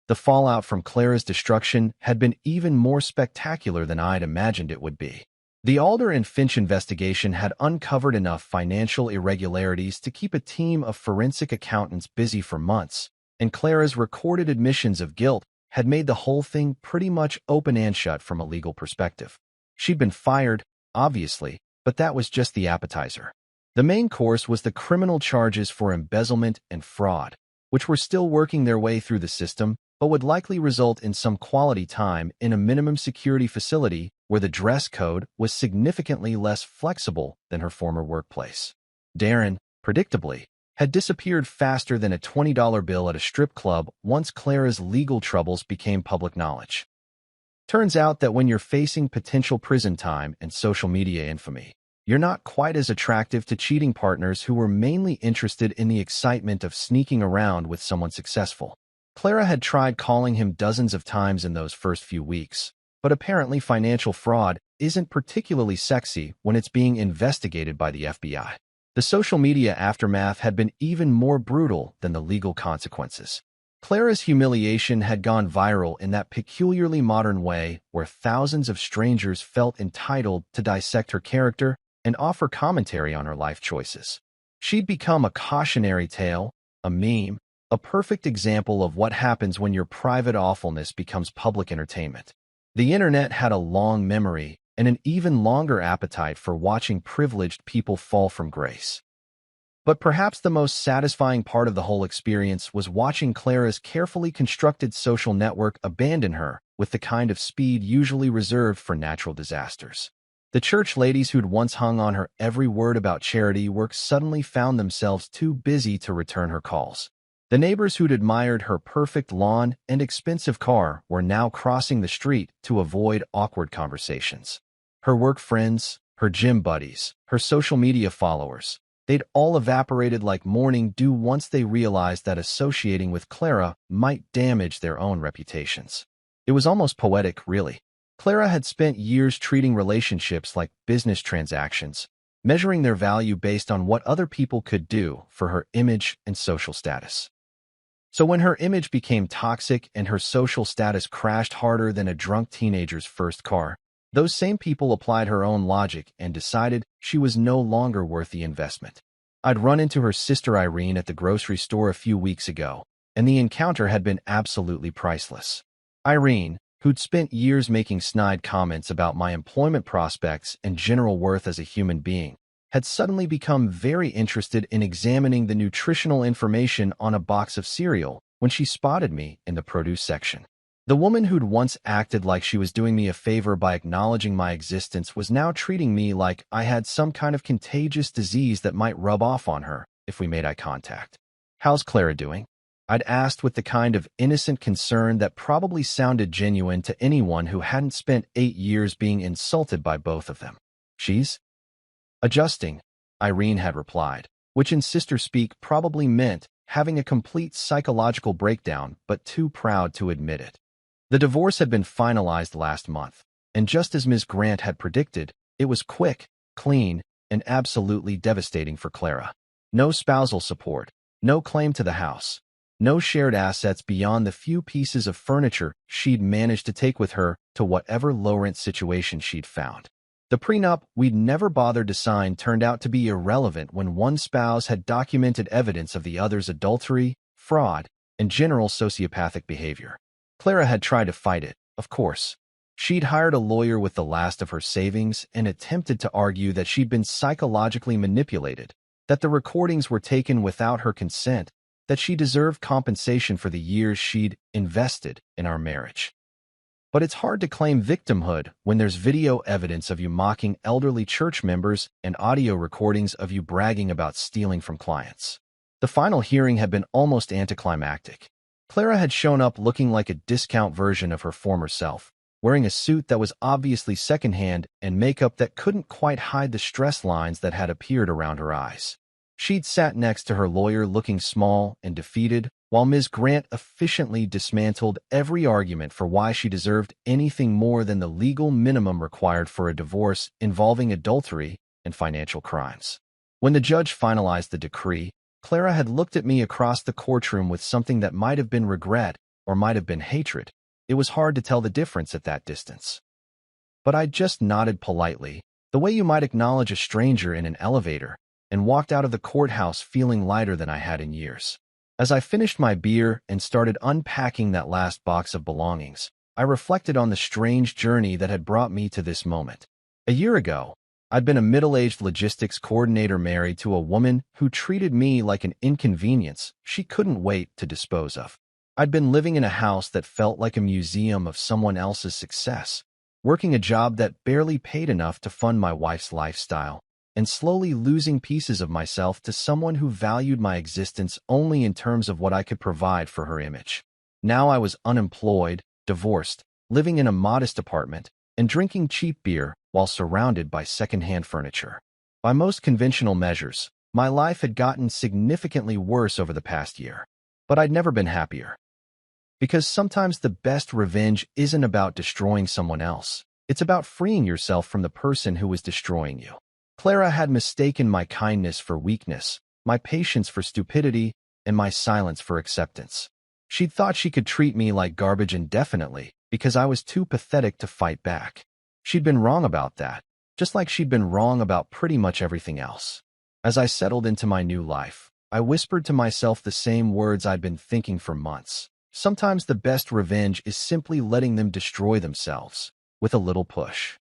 The fallout from Clara's destruction had been even more spectacular than I'd imagined it would be. The Alder and Finch investigation had uncovered enough financial irregularities to keep a team of forensic accountants busy for months, and Clara's recorded admissions of guilt had made the whole thing pretty much open and shut from a legal perspective. She'd been fired, obviously, but that was just the appetizer. The main course was the criminal charges for embezzlement and fraud, which were still working their way through the system, but would likely result in some quality time in a minimum security facility where the dress code was significantly less flexible than her former workplace. Darren, predictably, had disappeared faster than a $20 bill at a strip club once Clara's legal troubles became public knowledge. Turns out that when you're facing potential prison time and social media infamy, you're not quite as attractive to cheating partners who were mainly interested in the excitement of sneaking around with someone successful. Clara had tried calling him dozens of times in those first few weeks, but apparently financial fraud isn't particularly sexy when it's being investigated by the FBI. The social media aftermath had been even more brutal than the legal consequences. Clara's humiliation had gone viral in that peculiarly modern way where thousands of strangers felt entitled to dissect her character and offer commentary on her life choices. She'd become a cautionary tale, a meme, a perfect example of what happens when your private awfulness becomes public entertainment. The internet had a long memory and an even longer appetite for watching privileged people fall from grace. But perhaps the most satisfying part of the whole experience was watching Clara's carefully constructed social network abandon her with the kind of speed usually reserved for natural disasters. The church ladies who'd once hung on her every word about charity work suddenly found themselves too busy to return her calls. The neighbors who'd admired her perfect lawn and expensive car were now crossing the street to avoid awkward conversations. Her work friends, her gym buddies, her social media followers, They'd all evaporated like morning dew once they realized that associating with Clara might damage their own reputations. It was almost poetic, really. Clara had spent years treating relationships like business transactions, measuring their value based on what other people could do for her image and social status. So when her image became toxic and her social status crashed harder than a drunk teenager's first car, those same people applied her own logic and decided she was no longer worth the investment. I'd run into her sister Irene at the grocery store a few weeks ago, and the encounter had been absolutely priceless. Irene, who'd spent years making snide comments about my employment prospects and general worth as a human being, had suddenly become very interested in examining the nutritional information on a box of cereal when she spotted me in the produce section. The woman who'd once acted like she was doing me a favor by acknowledging my existence was now treating me like I had some kind of contagious disease that might rub off on her if we made eye contact. "How's Clara doing?" I'd asked with the kind of innocent concern that probably sounded genuine to anyone who hadn't spent 8 years being insulted by both of them. "She's adjusting," Irene had replied, which in sister speak probably meant having a complete psychological breakdown, but too proud to admit it. The divorce had been finalized last month, and just as Ms. Grant had predicted, it was quick, clean, and absolutely devastating for Clara. No spousal support, no claim to the house, no shared assets beyond the few pieces of furniture she'd managed to take with her to whatever low-rent situation she'd found. The prenup we'd never bothered to sign turned out to be irrelevant when one spouse had documented evidence of the other's adultery, fraud, and general sociopathic behavior. Clara had tried to fight it, of course. She'd hired a lawyer with the last of her savings and attempted to argue that she'd been psychologically manipulated, that the recordings were taken without her consent, that she deserved compensation for the years she'd invested in our marriage. But it's hard to claim victimhood when there's video evidence of you mocking elderly church members and audio recordings of you bragging about stealing from clients. The final hearing had been almost anticlimactic. Clara had shown up looking like a discount version of her former self, wearing a suit that was obviously secondhand and makeup that couldn't quite hide the stress lines that had appeared around her eyes. She'd sat next to her lawyer looking small and defeated, while Ms. Grant efficiently dismantled every argument for why she deserved anything more than the legal minimum required for a divorce involving adultery and financial crimes. When the judge finalized the decree, Clara had looked at me across the courtroom with something that might have been regret or might have been hatred. It was hard to tell the difference at that distance. But I just nodded politely, the way you might acknowledge a stranger in an elevator, and walked out of the courthouse feeling lighter than I had in years. As I finished my beer and started unpacking that last box of belongings, I reflected on the strange journey that had brought me to this moment. A year ago, I'd been a middle-aged logistics coordinator married to a woman who treated me like an inconvenience she couldn't wait to dispose of. I'd been living in a house that felt like a museum of someone else's success, working a job that barely paid enough to fund my wife's lifestyle, and slowly losing pieces of myself to someone who valued my existence only in terms of what I could provide for her image. Now I was unemployed, divorced, living in a modest apartment, and drinking cheap beer while surrounded by secondhand furniture. By most conventional measures, my life had gotten significantly worse over the past year, but I'd never been happier. Because sometimes the best revenge isn't about destroying someone else. It's about freeing yourself from the person who was destroying you. Clara had mistaken my kindness for weakness, my patience for stupidity, and my silence for acceptance. She'd thought she could treat me like garbage indefinitely because I was too pathetic to fight back. She'd been wrong about that, just like she'd been wrong about pretty much everything else. As I settled into my new life, I whispered to myself the same words I'd been thinking for months. Sometimes the best revenge is simply letting them destroy themselves, with a little push.